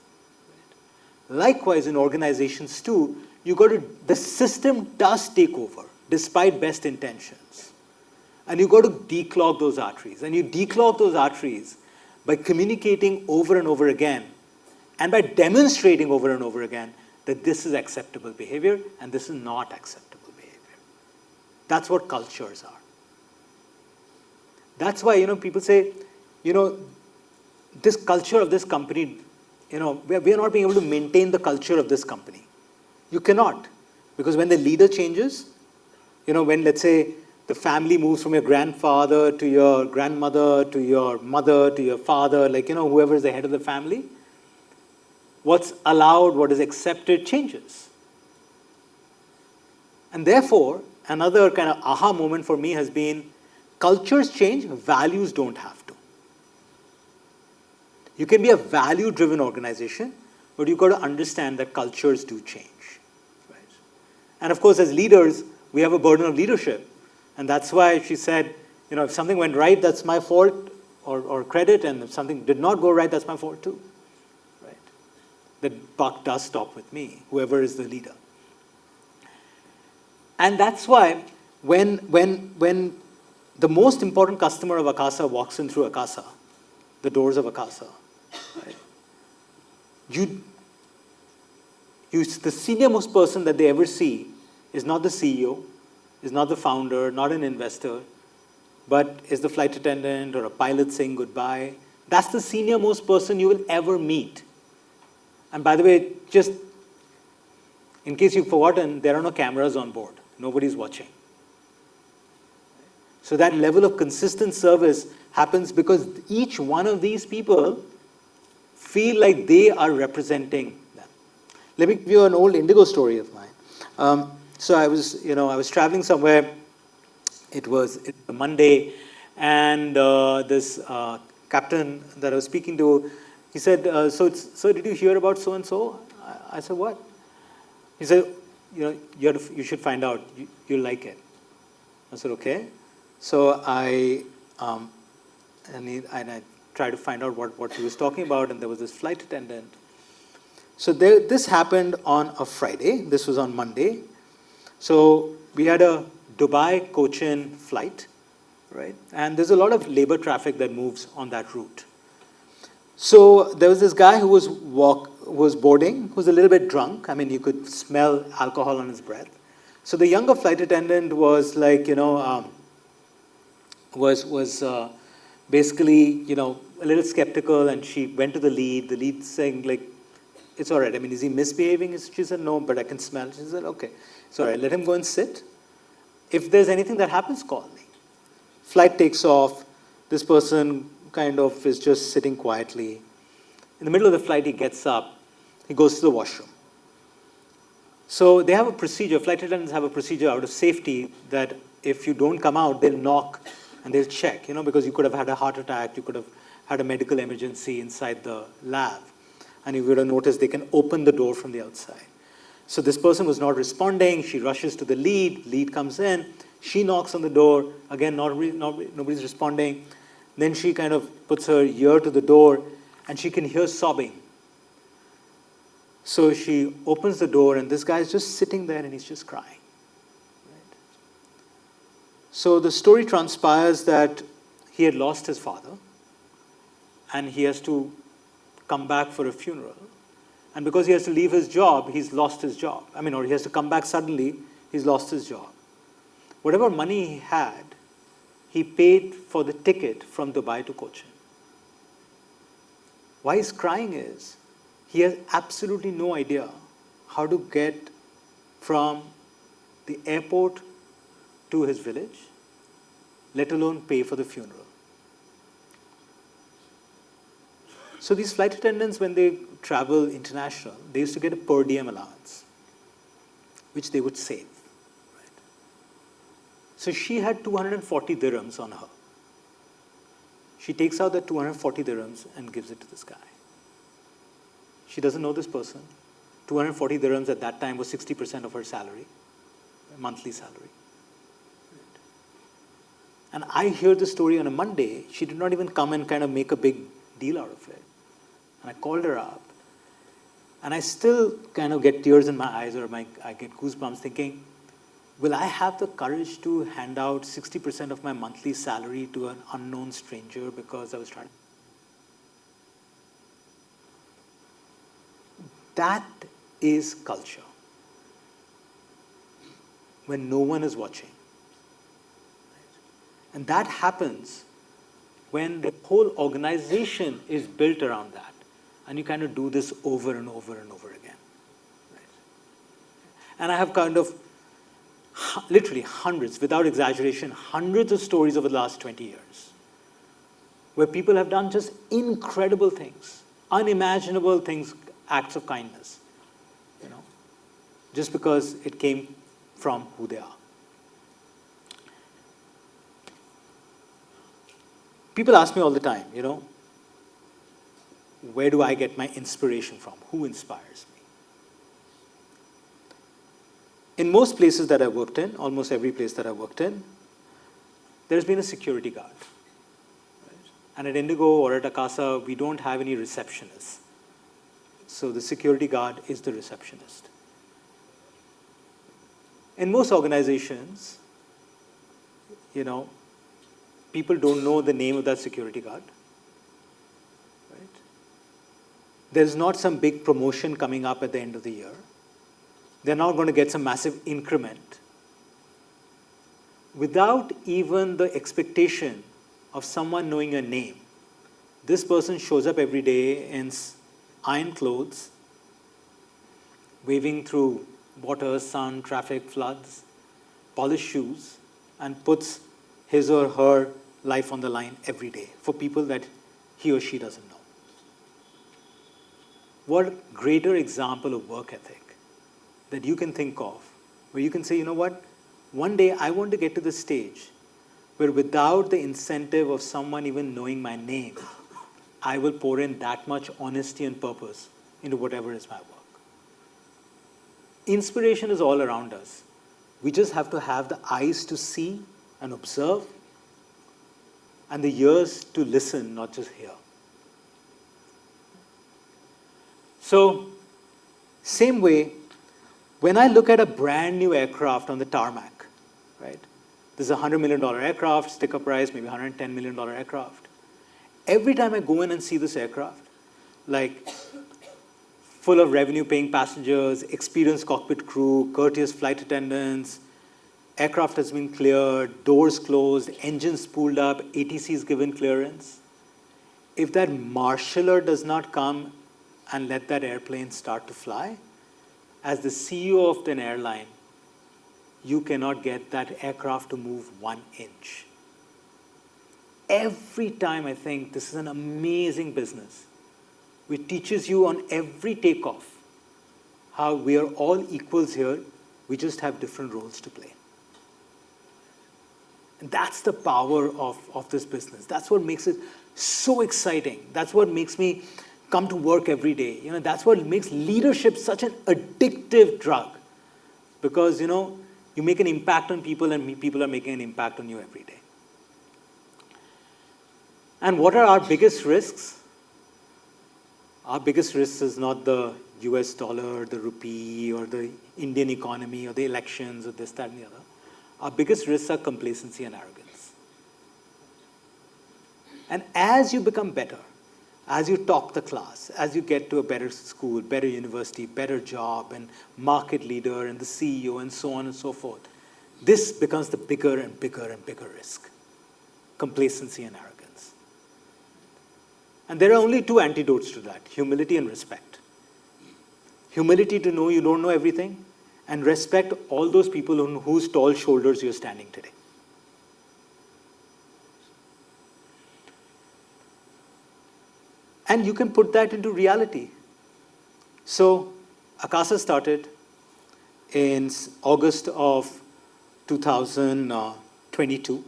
Speaker 3: Right? Likewise, in organizations too, the system does take over, despite best intentions. And you got to declog those arteries. And you declog those arteries by communicating over and over again, and by demonstrating over and over again that this is acceptable behavior and this is not acceptable behavior. That's what cultures are. That's why, people say, this culture of this company, we are not being able to maintain the culture of this company. You cannot. Because when the leader changes, when, let's say, the family moves from your grandfather to your grandmother to your mother to your father, like, whoever is the head of the family, what's allowed, what is accepted changes. And therefore, another kind of aha moment for me has been, cultures change, values don't have to. You can be a value-driven organization, but you've got to understand that cultures do change. Right? And of course, as leaders, we have a burden of leadership. And that's why she said, if something went right, that's my fault or credit, and if something did not go right, that's my fault too. Right? The buck does stop with me, whoever is the leader. And that's why when the most important customer of Akasa walks in through Akasa, the doors of Akasa, right? The senior most person that they ever see is not the CEO, is not the founder, not an investor, but is the flight attendant or a pilot saying goodbye. That's the senior most person you will ever meet. And by the way, just in case you've forgotten, there are no cameras on board. Nobody's watching. So that level of consistent service happens because each one of these people feel like they are representing them. Let me give you an old Indigo story of mine. So I was traveling somewhere. It was a Monday, and this captain that I was speaking to, he said, "So did you hear about so and so?" I said, "What?" He said, you should find out. You'll like it." I said, "Okay." So I tried to find out what he was talking about, and there was this flight attendant. So this happened on a Friday. This was on Monday. So we had a Dubai Cochin flight, right? And there's a lot of labor traffic that moves on that route. So there was this guy who was boarding, who was a little bit drunk. I mean, you could smell alcohol on his breath. So the younger flight attendant was like, was basically, a little skeptical, and she went to the lead saying, like, "It's all right. I mean, is he misbehaving?" She said, "No, but I can smell." She said, "Okay, it's all right. Let him go and sit. If there's anything that happens, call me." Flight takes off. This person kind of is just sitting quietly. In the middle of the flight, he gets up. He goes to the washroom. So they have a procedure. Flight attendants have a procedure out of safety that if you don't come out, they'll knock and they'll check, because you could have had a heart attack, you could have had a medical emergency inside the lab. And you would have noticed they can open the door from the outside. So this person was not responding. She rushes to the lead. Lead comes in. She knocks on the door. Again, nobody's responding. Then she kind of puts her ear to the door, and she can hear sobbing. So she opens the door, and this guy's just sitting there, and he's just crying. Right? So the story transpires that he had lost his father, and he has to come back for a funeral. And because he has to leave his job, he's lost his job. Or he has to come back suddenly, he's lost his job. Whatever money he had, he paid for the ticket from Dubai to Cochin. Why he's crying is, he has absolutely no idea how to get from the airport to his village, let alone pay for the funeral. So these flight attendants, when they travel international, they used to get a per diem allowance, which they would save. Right? So she had 240 dirhams on her. She takes out the 240 dirhams and gives it to this guy. She doesn't know this person. 240 dirhams at that time was 60% of her salary, monthly salary. Right? And I hear the story on a Monday. She did not even come and kind of make a big deal out of it. And I called her up, and I still kind of get tears in my eyes, or I get goosebumps thinking, will I have the courage to hand out 60% of my monthly salary to an unknown stranger because I was trying? That is culture. When no one is watching. And that happens when the whole organization is built around that. And you kind of do this over and over and over again. Right? And I have kind of literally hundreds, without exaggeration, hundreds of stories over the last 20 years where people have done just incredible things, unimaginable things, acts of kindness, just because it came from who they are. People ask me all the time, where do I get my inspiration from? Who inspires me? In most places that I worked in, almost every place that I worked in, there's been a security guard. Right? And at Indigo or at Akasa, we don't have any receptionists. So the security guard is the receptionist. In most organizations, people don't know the name of that security guard. Right? There's not some big promotion coming up at the end of the year. They're not going to get some massive increment. Without even the expectation of someone knowing your name, this person shows up every day in iron clothes, waving through water, sun, traffic, floods, polished shoes, and puts his or her life on the line every day for people that he or she doesn't know. What greater example of work ethic that you can think of, where you can say, one day I want to get to the stage where without the incentive of someone even knowing my name, I will pour in that much honesty and purpose into whatever is my work. Inspiration is all around us. We just have to have the eyes to see and observe, and the ears to listen, not just hear. So, same way, when I look at a brand new aircraft on the tarmac, right? This is a $100 million aircraft, sticker price, maybe $110 million aircraft. Every time I go in and see this aircraft, like full of revenue-paying passengers, experienced cockpit crew, courteous flight attendants, aircraft has been cleared, doors closed, engines spooled up, ATCs given clearance. If that marshaller does not come and let that airplane start to fly, as the CEO of an airline, you cannot get that aircraft to move 1 inch. Every time I think this is an amazing business, which teaches you on every takeoff how we are all equals here, we just have different roles to play. And that's the power of this business. That's what makes it so exciting. That's what makes me come to work every day. That's what makes leadership such an addictive drug. Because, You make an impact on people, and people are making an impact on you every day. And what are our biggest risks? Our biggest risk is not the US dollar, the rupee, or the Indian economy, or the elections, or this, that, and the other. Our biggest risks are complacency and arrogance. And as you become better, as you top the class, as you get to a better school, better university, better job, and market leader, and the CEO, and so on and so forth, this becomes the bigger and bigger and bigger risk: complacency and arrogance. And there are only two antidotes to that: humility and respect. Humility to know you don't know everything, and respect all those people on whose tall shoulders you're standing today. And you can put that into reality. So, Akasa started in August of 2022.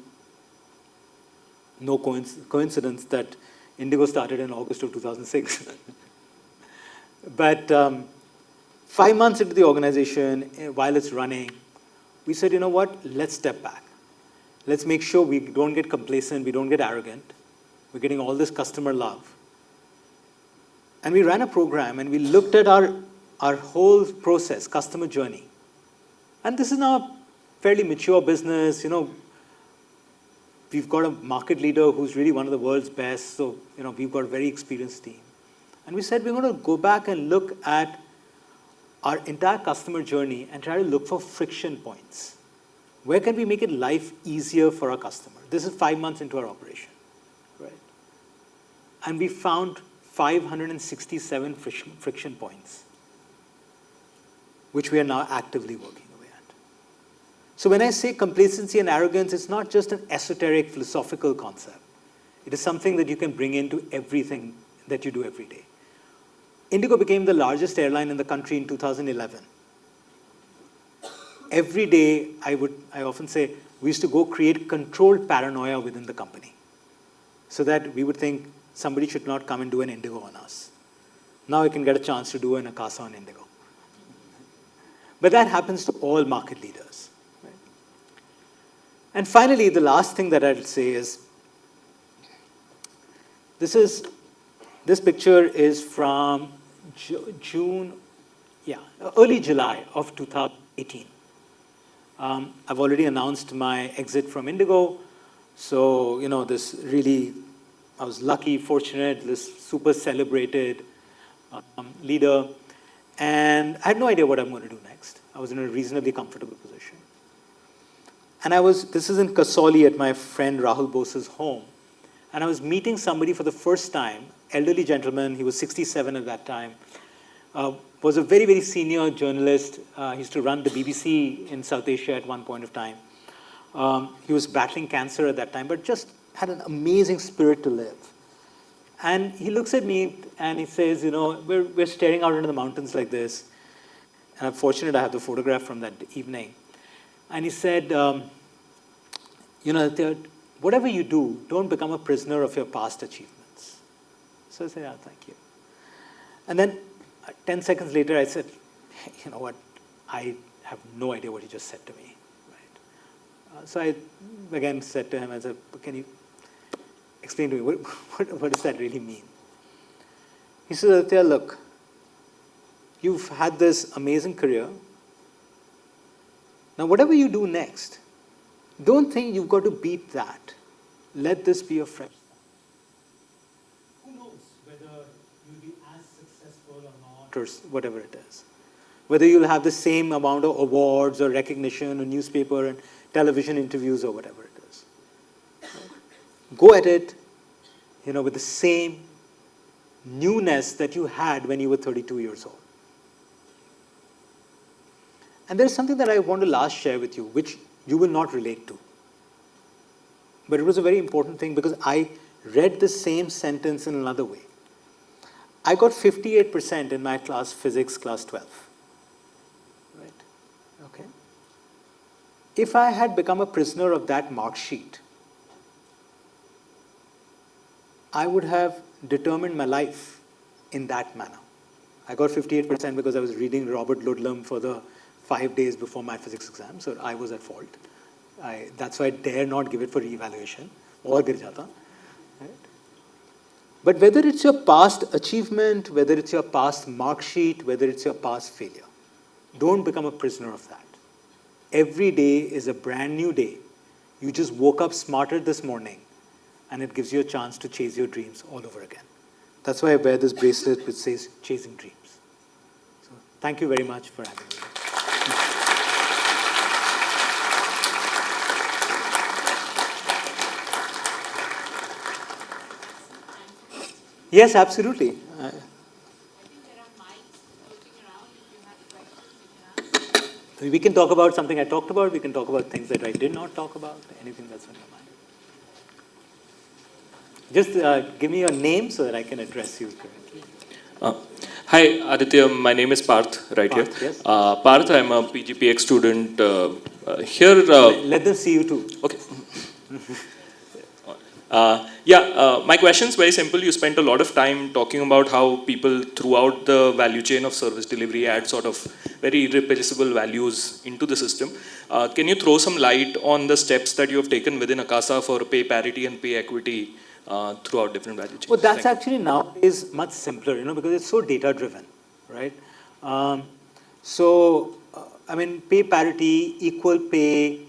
Speaker 3: No coincidence that Indigo started in August of 2006. But 5 months into the organization, while it's running, we said, you know what, let's step back. Let's make sure we don't get complacent, we don't get arrogant. We're getting all this customer love. And we ran a program, and we looked at our whole process, customer journey. And this is now a fairly mature business. We've got a market leader who's really one of the world's best. So, we've got a very experienced team. And we said, we're going to go back and look at our entire customer journey and try to look for friction points. Where can we make it life easier for our customer? This is 5 months into our operation, right? And we found 567 friction points, which we are now actively working away at. So when I say complacency and arrogance, it's not just an esoteric philosophical concept. It is something that you can bring into everything that you do every day. Indigo became the largest airline in the country in 2011. Every day, I often say, we used to go create controlled paranoia within the company, so that we would think somebody should not come and do an Indigo on us. Now I can get a chance to do an Akasa on Indigo. But that happens to all market leaders. Right? And finally, the last thing that I'd say is, this picture is from early July of 2018. I've already announced my exit from Indigo. So, this really, I was lucky, fortunate, this super celebrated leader. And I had no idea what I'm going to do next. I was in a reasonably comfortable position. And this is in Kasoli at my friend Rahul Bose's home. And I was meeting somebody for the first time, elderly gentleman, he was 67 at that time, was a very, very senior journalist. He used to run the BBC in South Asia at one point of time. He was battling cancer at that time, but just had an amazing spirit to live. And he looks at me and he says, we're staring out into the mountains like this. And I'm fortunate I have the photograph from that evening. And he said, whatever you do, don't become a prisoner of your past achievements. So I said, thank you. And then 10 seconds later, I said, you know what, I have no idea what he just said to me. Right? So I again said to him, I said, can you explain to me, what does that really mean? He said, Aditya, look, you've had this amazing career. Now, whatever you do next, don't think you've got to beat that. Let this be a fresh start. Who knows whether you'll be as successful or not, or whatever it is. Whether you'll have the same amount of awards or recognition or newspaper and television interviews or whatever it is. Go at it, with the same newness that you had when you were 32 years old. And there's something that I want to last share with you, which you will not relate to. But it was a very important thing because I read the same sentence in another way. I got 58% in my class, physics, class 12. Right? Okay. If I had become a prisoner of that mark sheet, I would have determined my life in that manner. I got 58% because I was reading Robert Ludlum for the 5 days before my physics exam, so I was at fault. That's why I dare not give it for re-evaluation. Or gir jata. Right? But whether it's your past achievement, whether it's your past mark sheet, whether it's your past failure, don't become a prisoner of that. Every day is a brand new day. You just woke up smarter this morning, and it gives you a chance to chase your dreams all over again. That's why I wear this bracelet which says chasing dreams. So thank you very much for having me. Yes, absolutely.
Speaker 1: I think there are mics floating around. If you have questions, you can ask.
Speaker 3: We can talk about something I talked about. We can talk about things that I did not talk about. Anything that's on your mind. Just give me your name so that I can address you correctly.
Speaker 4: Hi, Aditya. My name is Parth, right
Speaker 3: Parth,
Speaker 4: here.
Speaker 3: yes.
Speaker 4: Parth, I'm a PGPX student here.
Speaker 3: Let them see you too.
Speaker 4: Okay. My question is very simple. You spent a lot of time talking about how people throughout the value chain of service delivery add sort of very irreplaceable values into the system. Can you throw some light on the steps that you have taken within Akasa for pay parity and pay equity throughout different value chains?
Speaker 3: Well, that's actually nowadays much simpler, because it's so data driven, right? Pay parity, equal pay.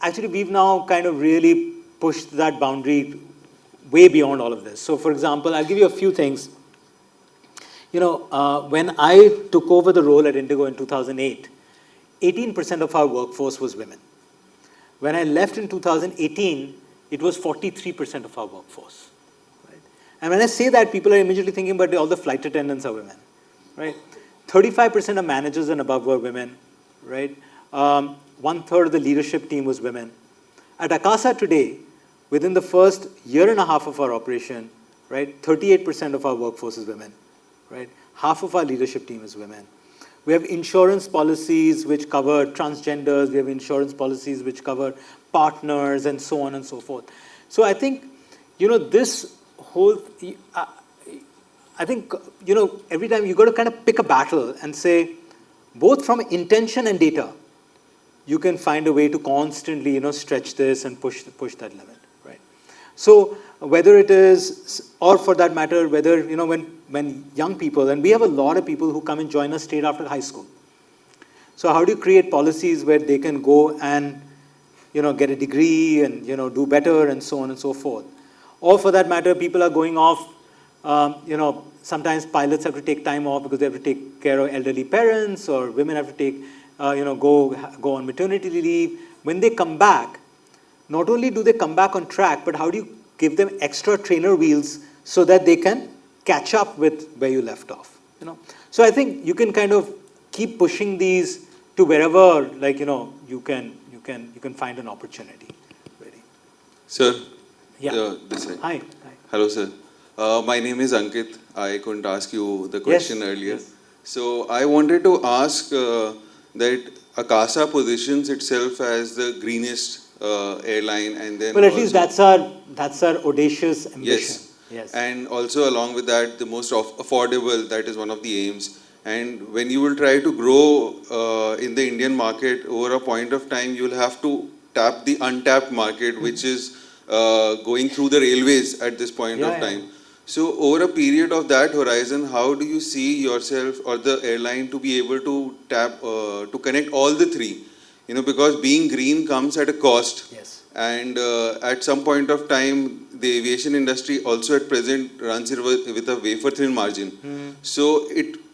Speaker 3: Actually, we've now kind of really pushed that boundary way beyond all of this. So, for example, I'll give you a few things. When I took over the role at Indigo in 2008, 18% of our workforce was women. When I left in 2018, it was 43% of our workforce. Right? And when I say that, people are immediately thinking, but all the flight attendants are women. Right? 35% of managers and above were women. Right? 1/3 of the leadership team was women. At Akasa today, within the first year and a half of our operation, right, 38% of our workforce is women. Right? Half of our leadership team is women. We have insurance policies which cover transgenders. We have insurance policies which cover partners and so on and so forth. So I think, this whole, I think, every time you got to kind of pick a battle and say, both from intention and data, you can find a way to constantly, stretch this and push that limit, right? So whether it is, or for that matter, whether, when young people, and we have a lot of people who come and join us straight after high school. So how do you create policies where they can go and, get a degree and, do better and so on and so forth? Or for that matter, people are going off, sometimes pilots have to take time off because they have to take care of elderly parents, or women have to take, go on maternity leave. When they come back, not only do they come back on track, but how do you give them extra trainer wheels so that they can catch up with where you left off? So I think you can kind of keep pushing these to wherever, you can find an opportunity. Really.
Speaker 5: Sir.
Speaker 3: Yeah.
Speaker 5: This side.
Speaker 3: Hi.
Speaker 5: Hello, sir. My name is Ankit. I couldn't ask you the question earlier.
Speaker 3: Yes.
Speaker 5: So I wanted to ask that Akasa positions itself as the greenest airline, and then
Speaker 3: well, at least that's our audacious ambition.
Speaker 5: Yes. And also along with that, the most affordable, that is one of the aims. And when you will try to grow in the Indian market, over a point of time, you will have to tap the untapped market, which is going through the railways at this point of time. So over a period of that horizon, how do you see yourself or the airline to be able to tap, to connect all the three? Because being green comes at a cost.
Speaker 3: Yes.
Speaker 5: And at some point of time, the aviation industry also at present runs it with a wafer-thin margin. So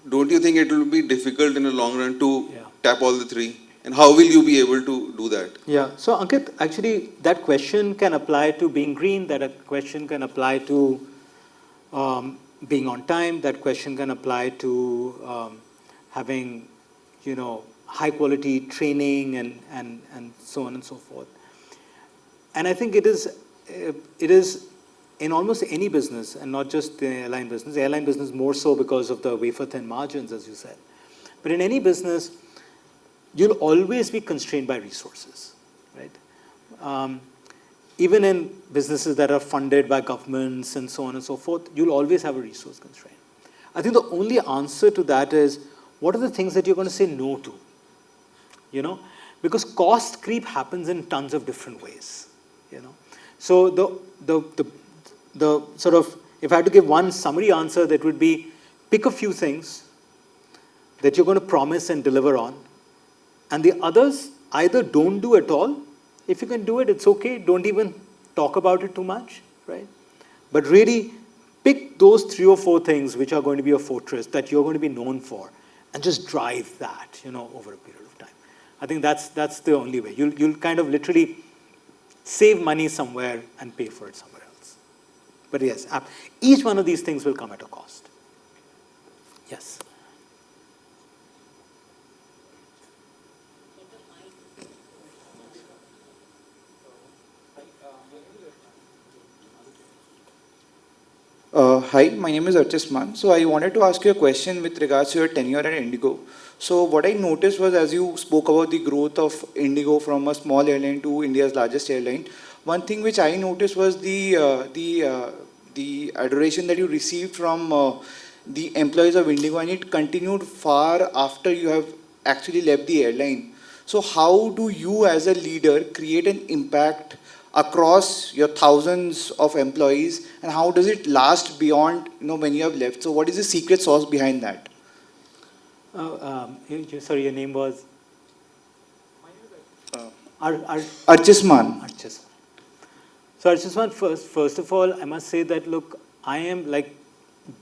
Speaker 5: don't you think it will be difficult in the long run to tap all the three? And how will you be able to do that?
Speaker 3: Yeah. So Ankit, actually, that question can apply to being green. That question can apply to being on time. That question can apply to having, high quality training and so on and so forth. And I think it is in almost any business, and not just the airline business. The airline business more so because of the wafer-thin margins, as you said. But in any business, you'll always be constrained by resources, right? Even in businesses that are funded by governments and so on and so forth, you'll always have a resource constraint. I think the only answer to that is, what are the things that you're going to say no to? You know, because cost creep happens in tons of different ways. You know, so the sort of, if I had to give one summary answer, that would be pick a few things that you're going to promise and deliver on, and the others either don't do at all. If you can do it, it's okay. Don't even talk about it too much, right? But really pick those 3 or 4 things which are going to be a fortress that you're going to be known for, and just drive that, you know, over a period of time. I think that's the only way. You'll kind of literally save money somewhere and pay for it somewhere else. But yes, each one of these things will come at a cost. Yes.
Speaker 6: Hi, my name is Archisman. So I wanted to ask you a question with regards to your tenure at Indigo. So what I noticed was, as you spoke about the growth of Indigo from a small airline to India's largest airline, one thing which I noticed was the adoration that you received from the employees of Indigo, and it continued far after you have actually left the airline. So how do you, as a leader, create an impact across your thousands of employees, and how does it last beyond, you know, when you have left? So what is the secret sauce behind that?
Speaker 3: Sorry, your name was?
Speaker 6: Archisman.
Speaker 3: Archisman. So Archisman, first of all, I must say that, look, I am like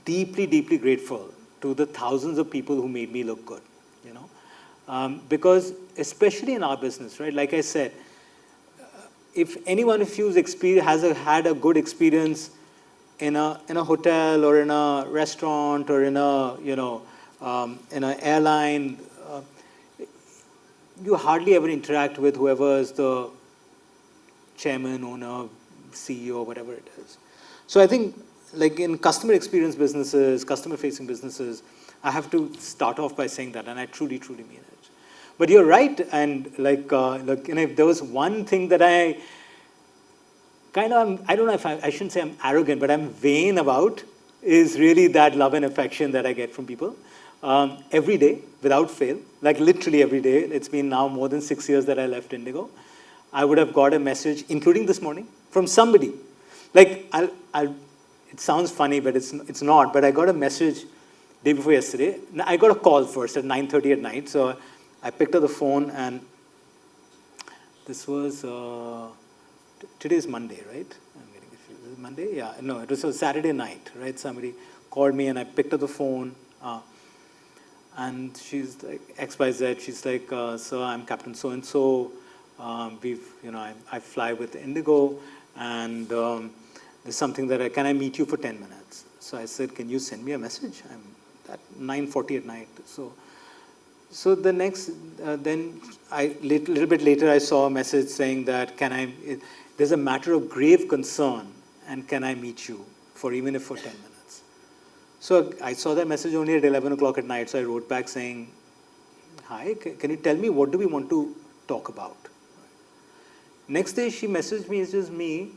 Speaker 3: deeply, deeply grateful to the thousands of people who made me look good, you know, because especially in our business, right? Like I said, if anyone of you has had a good experience in a hotel or in a restaurant or in a, you know, in an airline, you hardly ever interact with whoever is the chairman, owner, CEO, whatever it is. So I think, like in customer experience businesses, customer facing businesses, I have to start off by saying that, and I truly, truly mean it. But you're right, and like, look, you know, if there was one thing that I kind of, I don't know if I shouldn't say I'm arrogant, but I'm vain about, is really that love and affection that I get from people. Every day, without fail, like literally every day. It's been now more than 6 years that I left Indigo. I would have got a message, including this morning, from somebody. Like, it sounds funny, but it's not. But I got a message day before yesterday. I got a call first at 9:30 at night. So I picked up the phone, and this was, today is Monday, right? I'm getting confused. Is it Monday? Yeah, no, it was a Saturday night, right? Somebody called me, and I picked up the phone. And she's like, XYZ, she's like, so I'm Captain so-and-so. I fly with Indigo, and there's something that can I meet you for 10 minutes? So I said, can you send me a message? I'm at 9:40 at night. So the next, then little bit later, I saw a message saying that there's a matter of grave concern, and can I meet you for even if for 10 minutes? So I saw that message only at 11 o'clock at night, so I wrote back saying, hi, can you tell me what do we want to talk about? Next day, she messaged me, it's just me,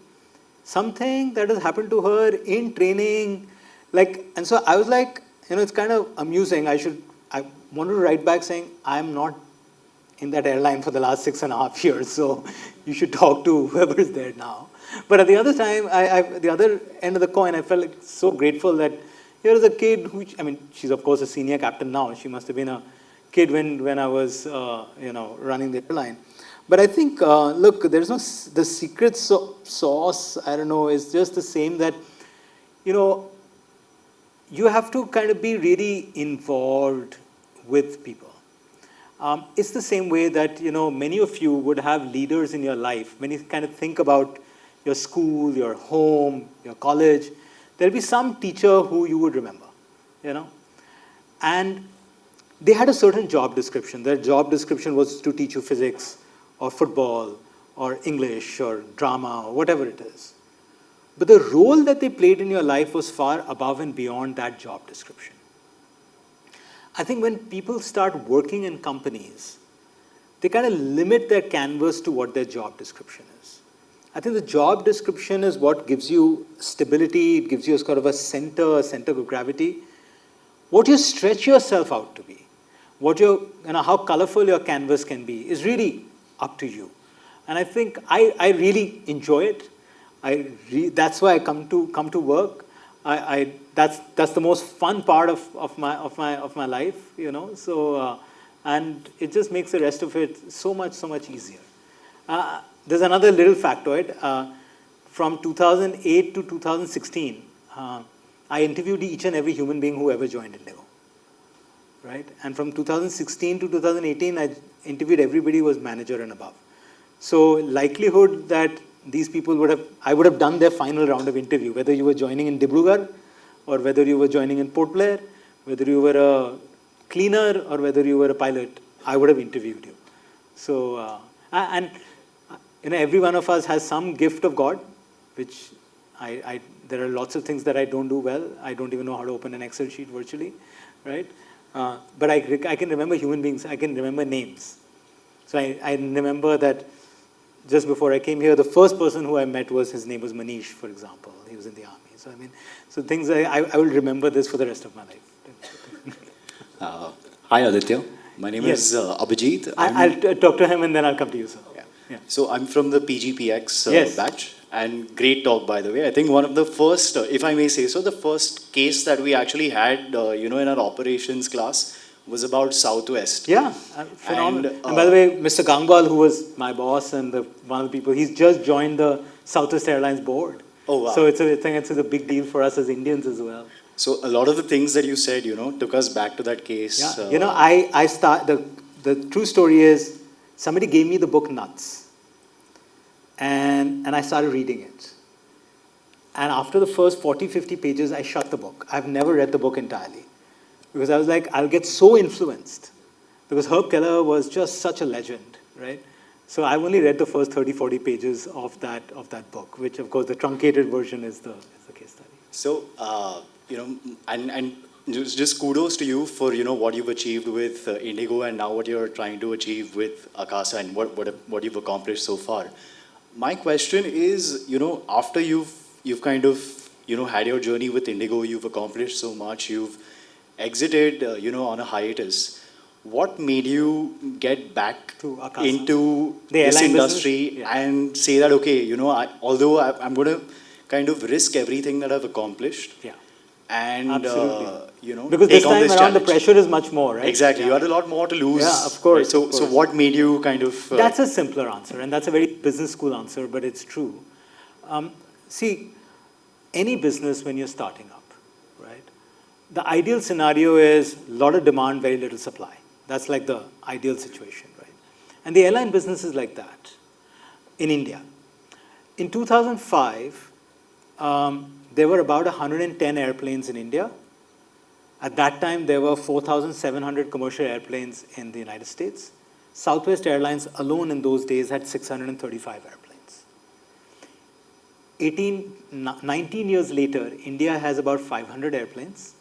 Speaker 3: something that has happened to her in training, like, and so I was like, you know, it's kind of amusing. I wanted to write back saying, I'm not in that airline for the last 6.5 years, so you should talk to whoever is there now. But at the other time, the other end of the coin, I felt like so grateful that here is a kid who, I mean, she's of course a senior captain now. She must have been a kid when I was, running the airline. But I think, look, there's no, the secret sauce, I don't know, is just the same that, you know, you have to kind of be really involved with people. It's the same way that, you know, many of you would have leaders in your life. When you kind of think about your school, your home, your college, there'll be some teacher who you would remember, you know. And they had a certain job description. Their job description was to teach you physics or football or English or drama or whatever it is. But the role that they played in your life was far above and beyond that job description. I think when people start working in companies, they kind of limit their canvas to what their job description is. I think the job description is what gives you stability, it gives you a sort of a center of gravity. What you stretch yourself out to be. how colorful your canvas can be is really up to you. And I think I really enjoy it. That's why I come to work. That's the most fun part of my life, So and it just makes the rest of it so much easier. There's another little factoid. From 2008 to 2016, I interviewed each and every human being who ever joined Indigo. Right? And from 2016 to 2018, I interviewed everybody who was manager and above. So likelihood that these people I would have done their final round of interview, whether you were joining in Dibrugarh or whether you were joining in Port Blair, whether you were a cleaner or whether you were a pilot, I would have interviewed you. So, every one of us has some gift of God, which there are lots of things that I don't do well. I don't even know how to open an Excel sheet virtually, right? But I can remember human beings. I can remember names. So I remember that just before I came here, the first person who I met his name was Manish, for example. He was in the army. So so things I will remember this for the rest of my life.
Speaker 7: Hi Aditya, my name is Abhijit.
Speaker 3: I'll talk to him and then I'll come to you, sir.
Speaker 7: Yeah. So I'm from the PGPX
Speaker 3: Yes.
Speaker 7: batch, and great talk, by the way. I think one of the first, if I may say so, the first case that we actually had, in our operations class was about Southwest.
Speaker 3: Yeah, phenomenal. And by the way, Mr. Gangwal, who was my boss and one of the people, he's just joined the Southwest Airlines board.
Speaker 7: Oh, wow.
Speaker 3: So I think it's a big deal for us as Indians as well.
Speaker 7: So a lot of the things that you said, took us back to that case.
Speaker 3: Yeah, the true story is, somebody gave me the book Nuts. And I started reading it. And after the first 40, 50 pages, I shut the book. I've never read the book entirely. Because I was like, I'll get so influenced. Because Herb Keller was just such a legend, right? So I've only read the first 30, 40 pages of that book, which of course the truncated version is the case study.
Speaker 7: So, and just kudos to you for, what you've achieved with Indigo and now what you're trying to achieve with Akasa and what you've accomplished so far. My question is, after you've kind of, had your journey with Indigo, you've accomplished so much, you've exited, on a hiatus. What made you get back into this industry and say that, okay, although I'm going to kind of risk everything that I've accomplished, and
Speaker 3: because
Speaker 7: take
Speaker 3: this
Speaker 7: on
Speaker 3: time
Speaker 7: this
Speaker 3: around
Speaker 7: challenge.
Speaker 3: the pressure is much more, right?
Speaker 7: Exactly, you had a lot more to lose.
Speaker 3: Yeah, of course.
Speaker 7: Right? So what made you kind of?
Speaker 3: That's a simpler answer, and that's a very business school answer, but it's true. See, any business when you're starting up, right? The ideal scenario is a lot of demand, very little supply. That's like the ideal situation, right? And the airline business is like that in India. In 2005, there were about 110 airplanes in India. At that time, there were 4,700 commercial airplanes in the United States. Southwest Airlines alone in those days had 635 airplanes. 19 years later, India has about 500 airplanes.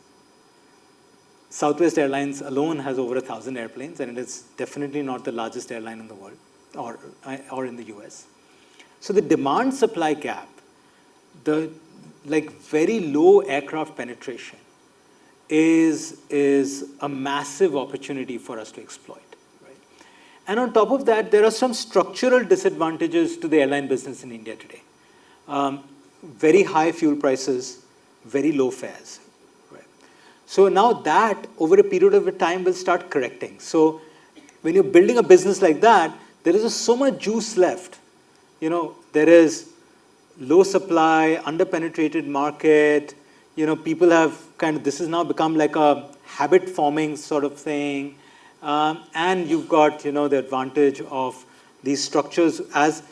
Speaker 3: Southwest Airlines alone has over 1,000 airplanes, and it is definitely not the largest airline in the world or in the US. So the demand-supply gap, the very low aircraft penetration, is a massive opportunity for us to exploit. Right? And on top of that, there are some structural disadvantages to the airline business in India today. Very high fuel prices, very low fares. Right? So now that, over a period of time, will start correcting. So when you're building a business like that, there is so much juice left. There is low supply, under-penetrated market. People have this has now become like a habit-forming sort of thing. And you've got, the advantage of these structures as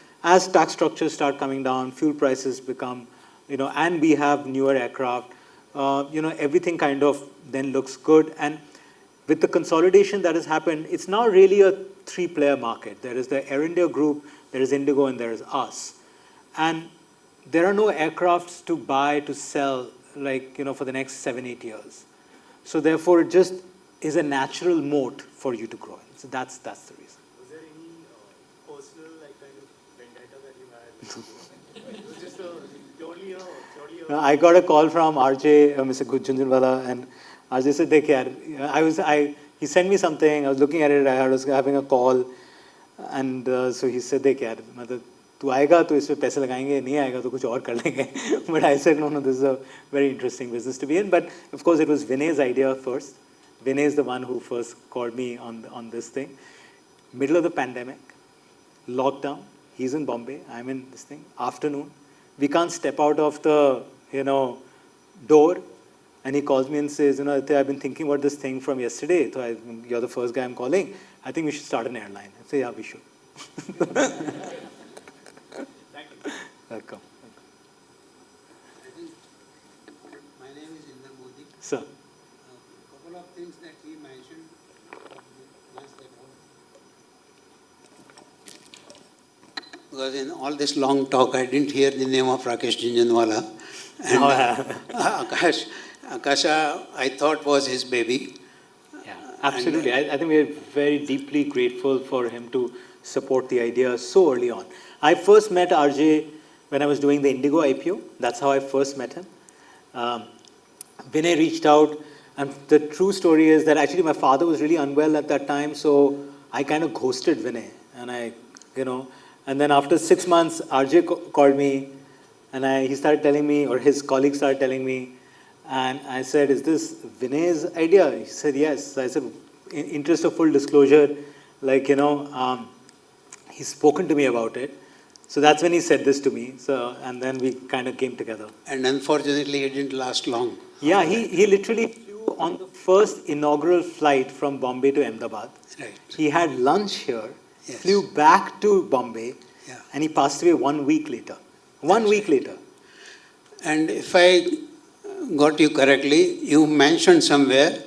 Speaker 3: tax structures start coming down, fuel prices become, and we have newer aircraft, everything kind of then looks good. And with the consolidation that has happened, it's now really a three-player market. There is the Air India group, there is Indigo, and there is us. And there are no aircrafts to buy, to sell, for the next 7-8 years. So therefore, it just is a natural moat for you to grow in. So that's the reason.
Speaker 8: Was there any personal kind of vendetta that you had? It was just purely
Speaker 3: No, I got a call from RJ, Mr. Gunjanwala, and RJ said, "Dekh yaar, he sent me something, I was looking at it, I was having a call, and so he said, देख यार, मतलब तू आएगा तो इस पे पैसे लगाएंगे, नहीं आएगा तो कुछ और कर लेंगे. But I said, no, this is a very interesting business to be in. But of course, it was Vinay's idea first. Vinay is the one who first called me on this thing. Middle of the pandemic, lockdown, he's in Bombay, I'm in this thing, afternoon. We can't step out of the, door. And he calls me and says, Aditya, I've been thinking about this thing from yesterday. So you're the first guy I'm calling. I think we should start an airline. I say, yeah, we should. Welcome.
Speaker 9: I think my name is Inder Modi.
Speaker 3: Sir.
Speaker 9: Couple of things that he mentioned. Because in all this long talk, I didn't hear the name of Rakesh Jhunjhunwala. And Akasha, I thought was his baby.
Speaker 3: Yeah, absolutely. I think we are very deeply grateful for him to support the idea so early on. I first met RJ when I was doing the Indigo IPO. That's how I first met him. Vinay reached out, and the true story is that actually my father was really unwell at that time, so I kind of ghosted Vinay. And and then after 6 months, RJ called me, and he started telling me, or his colleagues started telling me, and I said, is this Vinay's idea? He said, yes. So I said, in interest of full disclosure, he's spoken to me about it. So that's when he said this to me. So, and then we kind of came together.
Speaker 9: And unfortunately, he didn't last long.
Speaker 3: Yeah, he literally flew on the first inaugural flight from Bombay to Ahmedabad.
Speaker 9: Right.
Speaker 3: He had lunch here,
Speaker 9: Yes.
Speaker 3: flew back to Bombay,
Speaker 9: Yeah.
Speaker 3: and he passed away 1 week later. One week later.
Speaker 9: And if I got you correctly, you mentioned somewhere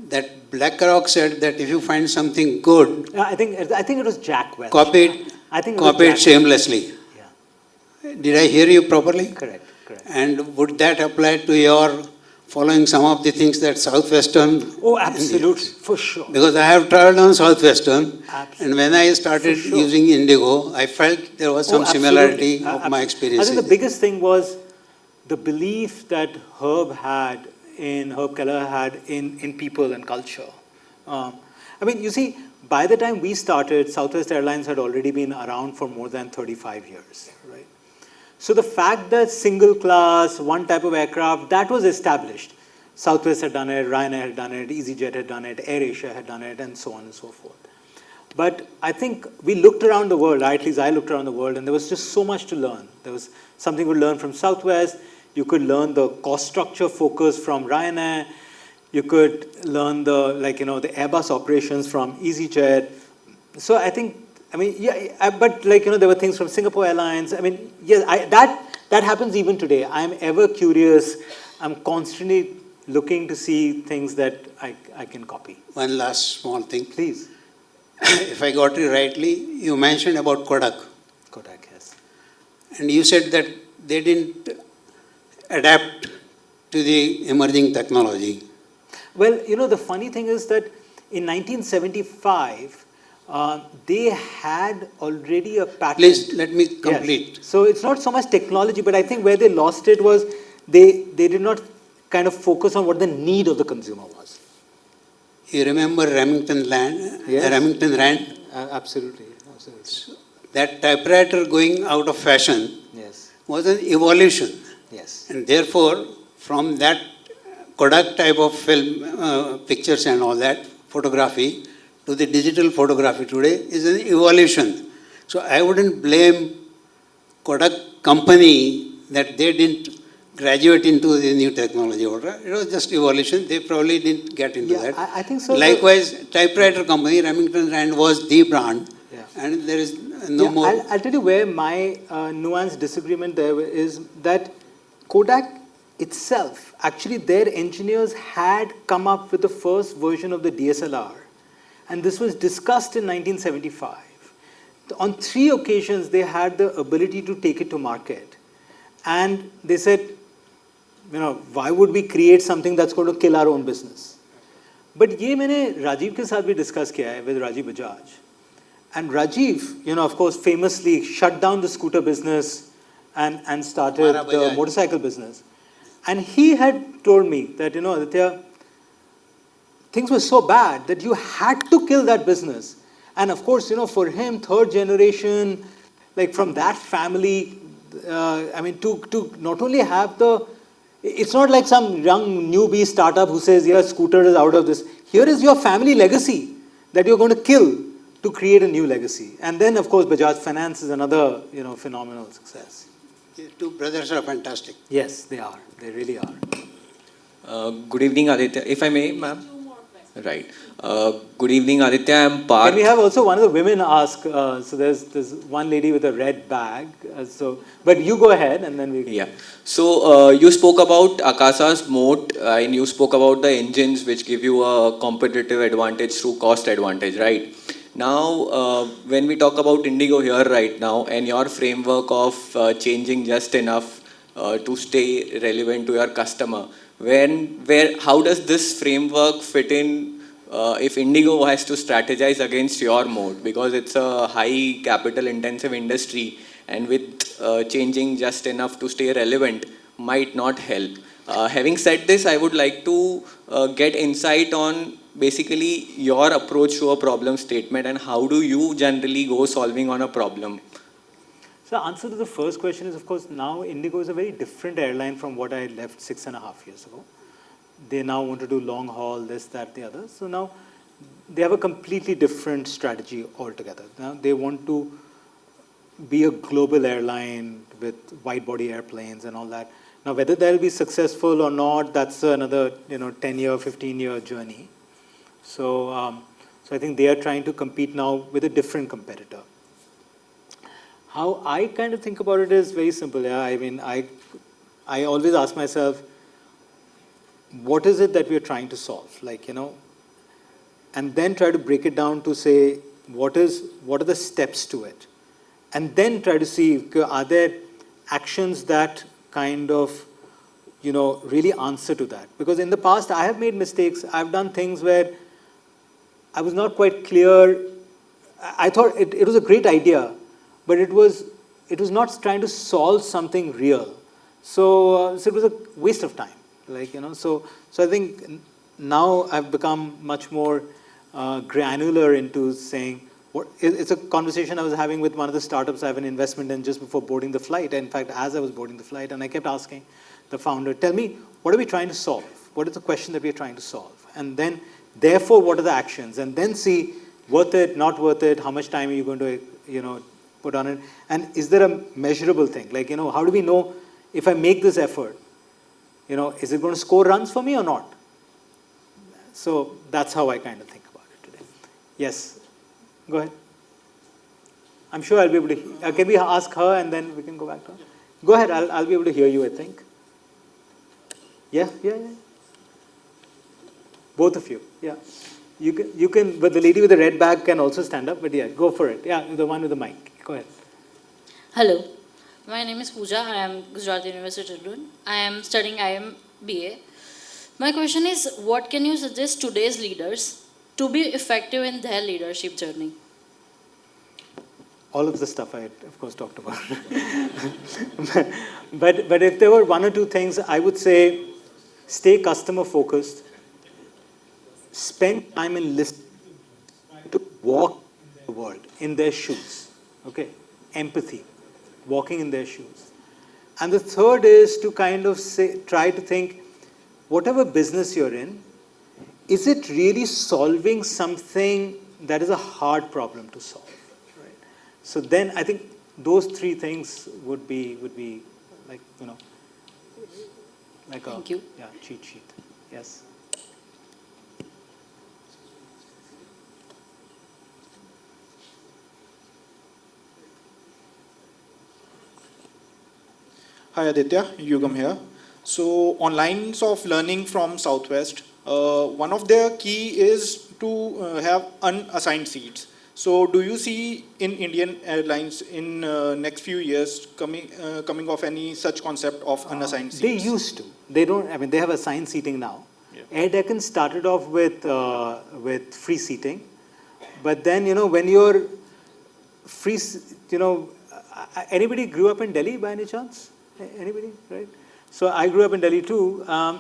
Speaker 9: that BlackRock said that if you find something good,
Speaker 3: I think it was Jack Welch.
Speaker 9: copy it,
Speaker 3: I think it was
Speaker 9: copy it
Speaker 3: Jack.
Speaker 9: shamelessly.
Speaker 3: Yeah,
Speaker 9: Did I hear you properly?
Speaker 3: correct.
Speaker 9: And would that apply to your following some of the things that Southwestern?
Speaker 3: Oh, absolutely, for sure.
Speaker 9: Because I have traveled on Southwestern,
Speaker 3: Absolutely.
Speaker 9: and when I started
Speaker 3: For sure.
Speaker 9: using Indigo, I felt there was some similarity
Speaker 3: absolutely.
Speaker 9: of my
Speaker 3: Absolutely.
Speaker 9: experiences.
Speaker 3: I think the biggest thing was the belief that Herb Keller had in people and culture. You see, by the time we started, Southwest Airlines had already been around for more than 35 years, right? So the fact that single class, one type of aircraft, that was established. Southwest had done it, Ryanair had done it, EasyJet had done it, AirAsia had done it, and so on and so forth. But I think we looked around the world, at least I looked around the world, and there was just so much to learn. There was something to learn from Southwest. You could learn the cost structure focus from Ryanair. You could learn the Airbus operations from EasyJet. So but there were things from Singapore Airlines. Yes, that happens even today. I'm ever curious. I'm constantly looking to see things that I can copy.
Speaker 9: One last small thing.
Speaker 3: Please.
Speaker 9: If I got it rightly, you mentioned about Kodak.
Speaker 3: Kodak, yes.
Speaker 9: And you said that they didn't adapt to the emerging technology.
Speaker 3: Well, the funny thing is that in 1975, they had already a patent.
Speaker 9: Please let me complete.
Speaker 3: Yes. So it's not so much technology, but I think where they lost it was they did not kind of focus on what the need of the consumer was.
Speaker 9: You remember Remington Rand?
Speaker 3: Yes.
Speaker 9: Remington Rand?
Speaker 3: Absolutely.
Speaker 9: That typewriter going out of fashion
Speaker 3: Yes.
Speaker 9: was an evolution.
Speaker 3: Yes.
Speaker 9: And therefore, from that Kodak type of film, pictures and all that, photography, to the digital photography today is an evolution. So I wouldn't blame Kodak company that they didn't graduate into the new technology order. It was just evolution. They probably didn't get into that.
Speaker 3: I think so.
Speaker 9: Likewise, typewriter company, Remington Rand was the brand.
Speaker 3: Yeah.
Speaker 9: And there is no more.
Speaker 3: I'll tell you where my nuanced disagreement there is that Kodak itself, actually their engineers had come up with the first version of the DSLR. And this was discussed in 1975. On 3 occasions, they had the ability to take it to market. And they said, why would we create something that's going to kill our own business? But ये मैंने राजीव के साथ भी discuss किया है with Rajiv Bajaj. And Rajiv, of course, famously shut down the scooter business and started the motorcycle business. And he had told me that, Aditya, things were so bad that you had to kill that business. And of course, for him, third generation, like from that family, to not only have it's not like some young newbie startup who says, yeah, scooter is out of this. Here is your family legacy that you're going to kill to create a new legacy. And then, of course, Bajaj Finance is another, phenomenal success.
Speaker 9: The two brothers are fantastic.
Speaker 3: Yes, they are. They really are.
Speaker 10: Good evening, Aditya. If I may, ma'am. Right. Good evening, Aditya. I'm Parth.
Speaker 3: Can we have also one of the women ask? So there's one lady with a red bag. But you go ahead and then we.
Speaker 10: Yeah. So you spoke about Akasa's moat and you spoke about the engines which give you a competitive advantage through cost advantage, right? Now, when we talk about Indigo here right now and your framework of changing just enough to stay relevant to your customer, how does this framework fit in if Indigo has to strategize against your moat? Because it's a high capital intensive industry and with changing just enough to stay relevant might not help. Having said this, I would like to get insight on basically your approach to a problem statement and how do you generally go solving on a problem?
Speaker 3: So the answer to the first question is, of course, now Indigo is a very different airline from what I left 6.5 years ago. They now want to do long haul, this, that, the other. So now they have a completely different strategy altogether. Now they want to be a global airline with wide body airplanes and all that. Now whether they'll be successful or not, that's another 10-year, 15-year journey. So I think they are trying to compete now with a different competitor. How I kind of think about it is very simple. Yeah, I always ask myself, what is it that we are trying to solve? And then try to break it down to say, what are the steps to it? And then try to see, are there actions that kind of, really answer to that? Because in the past, I have made mistakes. I've done things where I was not quite clear. I thought it was a great idea, but it was not trying to solve something real. So it was a waste of time. So I think now I've become much more granular into saying, it's a conversation I was having with one of the startups I have an investment in just before boarding the flight. In fact, as I was boarding the flight, and I kept asking the founder, tell me, what are we trying to solve? What is the question that we are trying to solve? And then, therefore, what are the actions? And then see, worth it, not worth it, how much time are you going to, put on it? And is there a measurable thing? How do we know if I make this effort, is it going to score runs for me or not? So that's how I kind of think about it today. Yes, go ahead. I'm sure I'll be able to, can we ask her and then we can go back to her? Go ahead, I'll be able to hear you, I think. Yeah. Both of you, yeah. You can, but the lady with the red bag can also stand up, but yeah, go for it. Yeah, the one with the mic, go ahead.
Speaker 11: Hello, my name is Pooja. I am Gujarat University, Children. I am studying IIMA. My question is, what can you suggest today's leaders to be effective in their leadership journey?
Speaker 3: All of the stuff I, of course, talked about. but if there were one or two things, I would say, stay customer focused, spend time in listening, to walk the world in their shoes. Okay, empathy, walking in their shoes. And the third is to kind of try to think, whatever business you're in, is it really solving something that is a hard problem to solve? Right? So then I think those three things would be like, like
Speaker 11: Thank
Speaker 3: a
Speaker 11: you.
Speaker 3: Cheat sheet. Yes.
Speaker 6: Hi Aditya, Yugam here. So on lines of learning from Southwest, one of their key is to have unassigned seats. So do you see in Indian Airlines in next few years coming of any such concept of unassigned seats?
Speaker 3: They used to. They don't. They have assigned seating now. Yeah. Air Deccan started off with free seating, but then when you're free, anybody grew up in Delhi by any chance? Anybody, right? So I grew up in Delhi too, I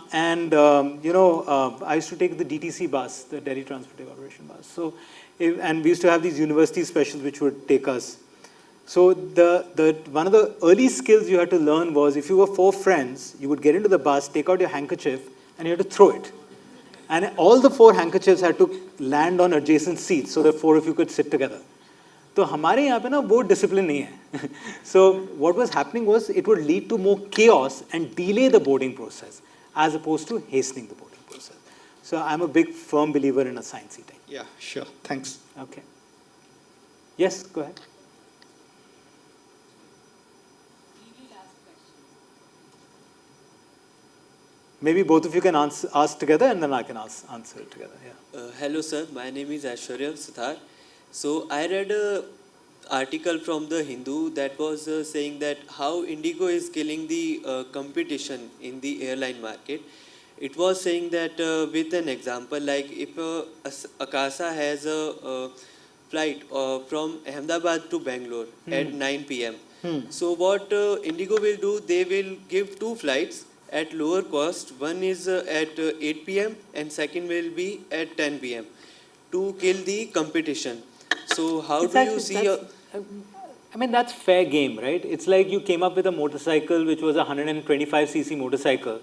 Speaker 3: used to take the DTC bus, the Delhi Transport Corporation bus. So, and we used to have these university specials which would take us. So one of the early skills you had to learn was if you were 4 friends, you would get into the bus, take out your handkerchief, and you had to throw it. And all the 4 handkerchiefs had to land on adjacent seats so that 4 of you could sit together. तो हमारे यहाँ पे ना वो discipline नहीं है. So what was happening was it would lead to more chaos and delay the boarding process as opposed to hastening the boarding process. So I'm a big firm believer in assigned seating.
Speaker 6: Yeah, sure. Thanks.
Speaker 3: Okay. Yes, go ahead. Maybe both of you can ask together and then I can answer it together. Yeah.
Speaker 12: Hello sir, my name is Aishwarya Suthar. So I read an article from the Hindu that was saying that how Indigo is killing the competition in the airline market. It was saying that with an example, like if Akasa has a flight from Ahmedabad to Bangalore at 9 p.m. So what Indigo will do, they will give 2 flights at lower cost. One is at 8 p.m. and second will be at 10 p.m. to kill the competition. So how do you see
Speaker 3: I mean, that's fair game, right? It's like you came up with a motorcycle which was a 125cc motorcycle.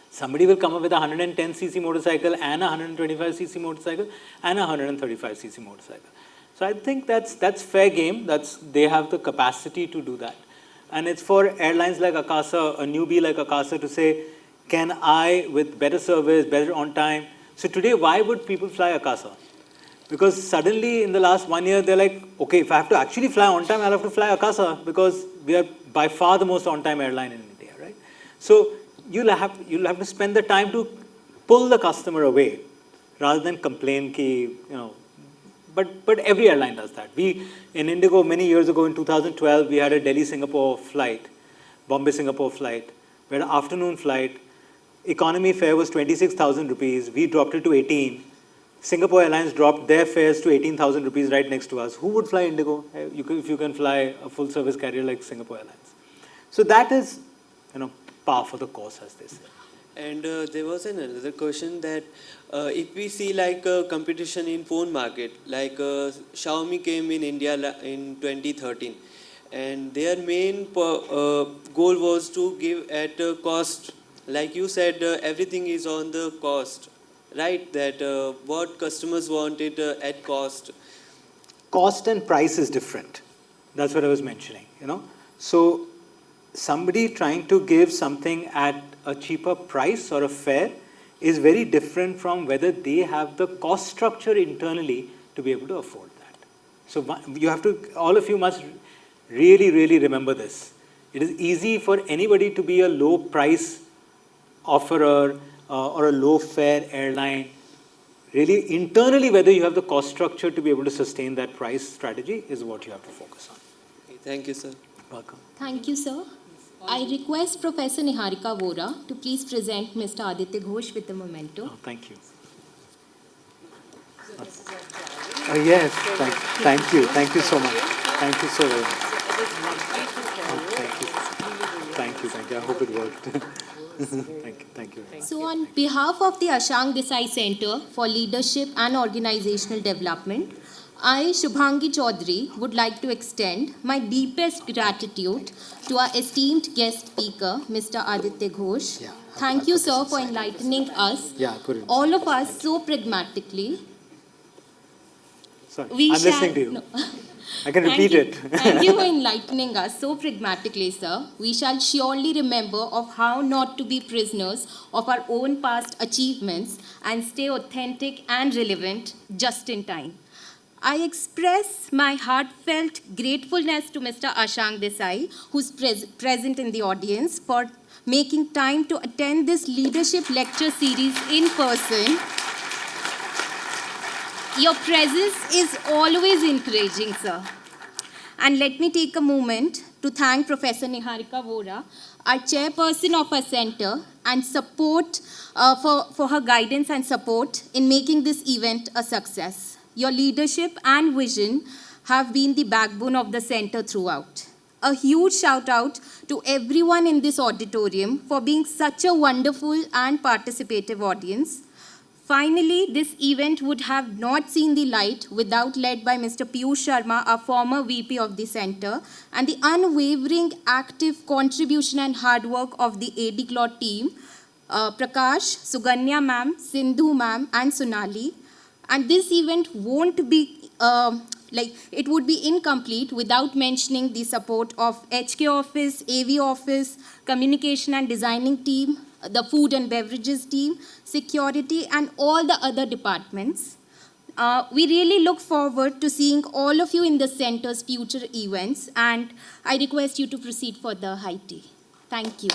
Speaker 3: Somebody will come up with a 110cc motorcycle and a 125cc motorcycle and a 135cc motorcycle. So I think that's fair game. They have the capacity to do that. And it's for airlines like Akasa, a newbie like Akasa, to say, can I, with better service, better on time. So today, why would people fly Akasa? Because suddenly in the last 1 year, they're like, okay, if I have to actually fly on time, I'll have to fly Akasa because we are by far the most on-time airline in India, right? So you'll have to spend the time to pull the customer away rather than complain ki, but every airline does that. We, in Indigo, many years ago in 2012, we had a Delhi-Singapore flight, Bombay-Singapore flight. We had an afternoon flight. Economy fare was 26,000 rupees. We dropped it to 18. Singapore Airlines dropped their fares to 18,000 rupees right next to us. Who would fly Indigo if you can fly a full-service carrier like Singapore Airlines? So that is, par for the course, as they say.
Speaker 12: And there was another question that if we see like competition in phone market, like Xiaomi came in India in 2013, and their main goal was to give at cost. Like you said, everything is on the cost, right? That what customers wanted at cost.
Speaker 3: Cost and price is different. That's what I was mentioning, So somebody trying to give something at a cheaper price or a fare is very different from whether they have the cost structure internally to be able to afford that. So all of you must really, really remember this. It is easy for anybody to be a low price offerer or a low fare airline. Really, internally, whether you have the cost structure to be able to sustain that price strategy is what you have to focus on.
Speaker 12: Thank you, sir.
Speaker 3: Welcome.
Speaker 13: Thank you, sir. I request Professor Niharika Vora to please present Mr. Aditya Ghosh with the memento.
Speaker 3: Oh, thank you. Yes, thank you. Thank you so much. Thank you so very much. Thank you. I hope it worked. Thank you.
Speaker 13: So on behalf of the Ashang Desai Center for Leadership and Organizational Development, I, Shubhangi Chaudhary, would like to extend my deepest gratitude to our esteemed guest speaker, Mr. Aditya Ghosh.
Speaker 3: Yeah,
Speaker 13: Thank you, sir, for enlightening us, all of us, so pragmatically.
Speaker 3: Sorry, I'm listening to you.
Speaker 13: No.
Speaker 3: I can repeat it.
Speaker 13: Thank you for enlightening us so pragmatically, sir. We shall surely remember of how not to be prisoners of our own past achievements and stay authentic and relevant just in time. I express my heartfelt gratefulness to Mr. Ashang Desai, who's present in the audience, for making time to attend this leadership lecture series in person. Your presence is always encouraging, sir. And let me take a moment to thank Professor Niharika Vora, our chairperson of our center, and support for her guidance and support in making this event a success. Your leadership and vision have been the backbone of the center throughout. a huge shout out to everyone in this auditorium for being such a wonderful and participative audience. Finally, this event would have not seen the light without led by Mr. Piyush Sharma, our former VP of the center, and the unwavering active contribution and hard work of the ADCLOD team, Prakash, Suganya ma'am, Sindhu ma'am, and Sonali. And this event won't be, it would be incomplete without mentioning the support of HK office, AV office, communication and designing team, the food and beverages team, security, and all the other departments. We really look forward to seeing all of you in the center's future events, and I request you to proceed for the high tea. Thank you.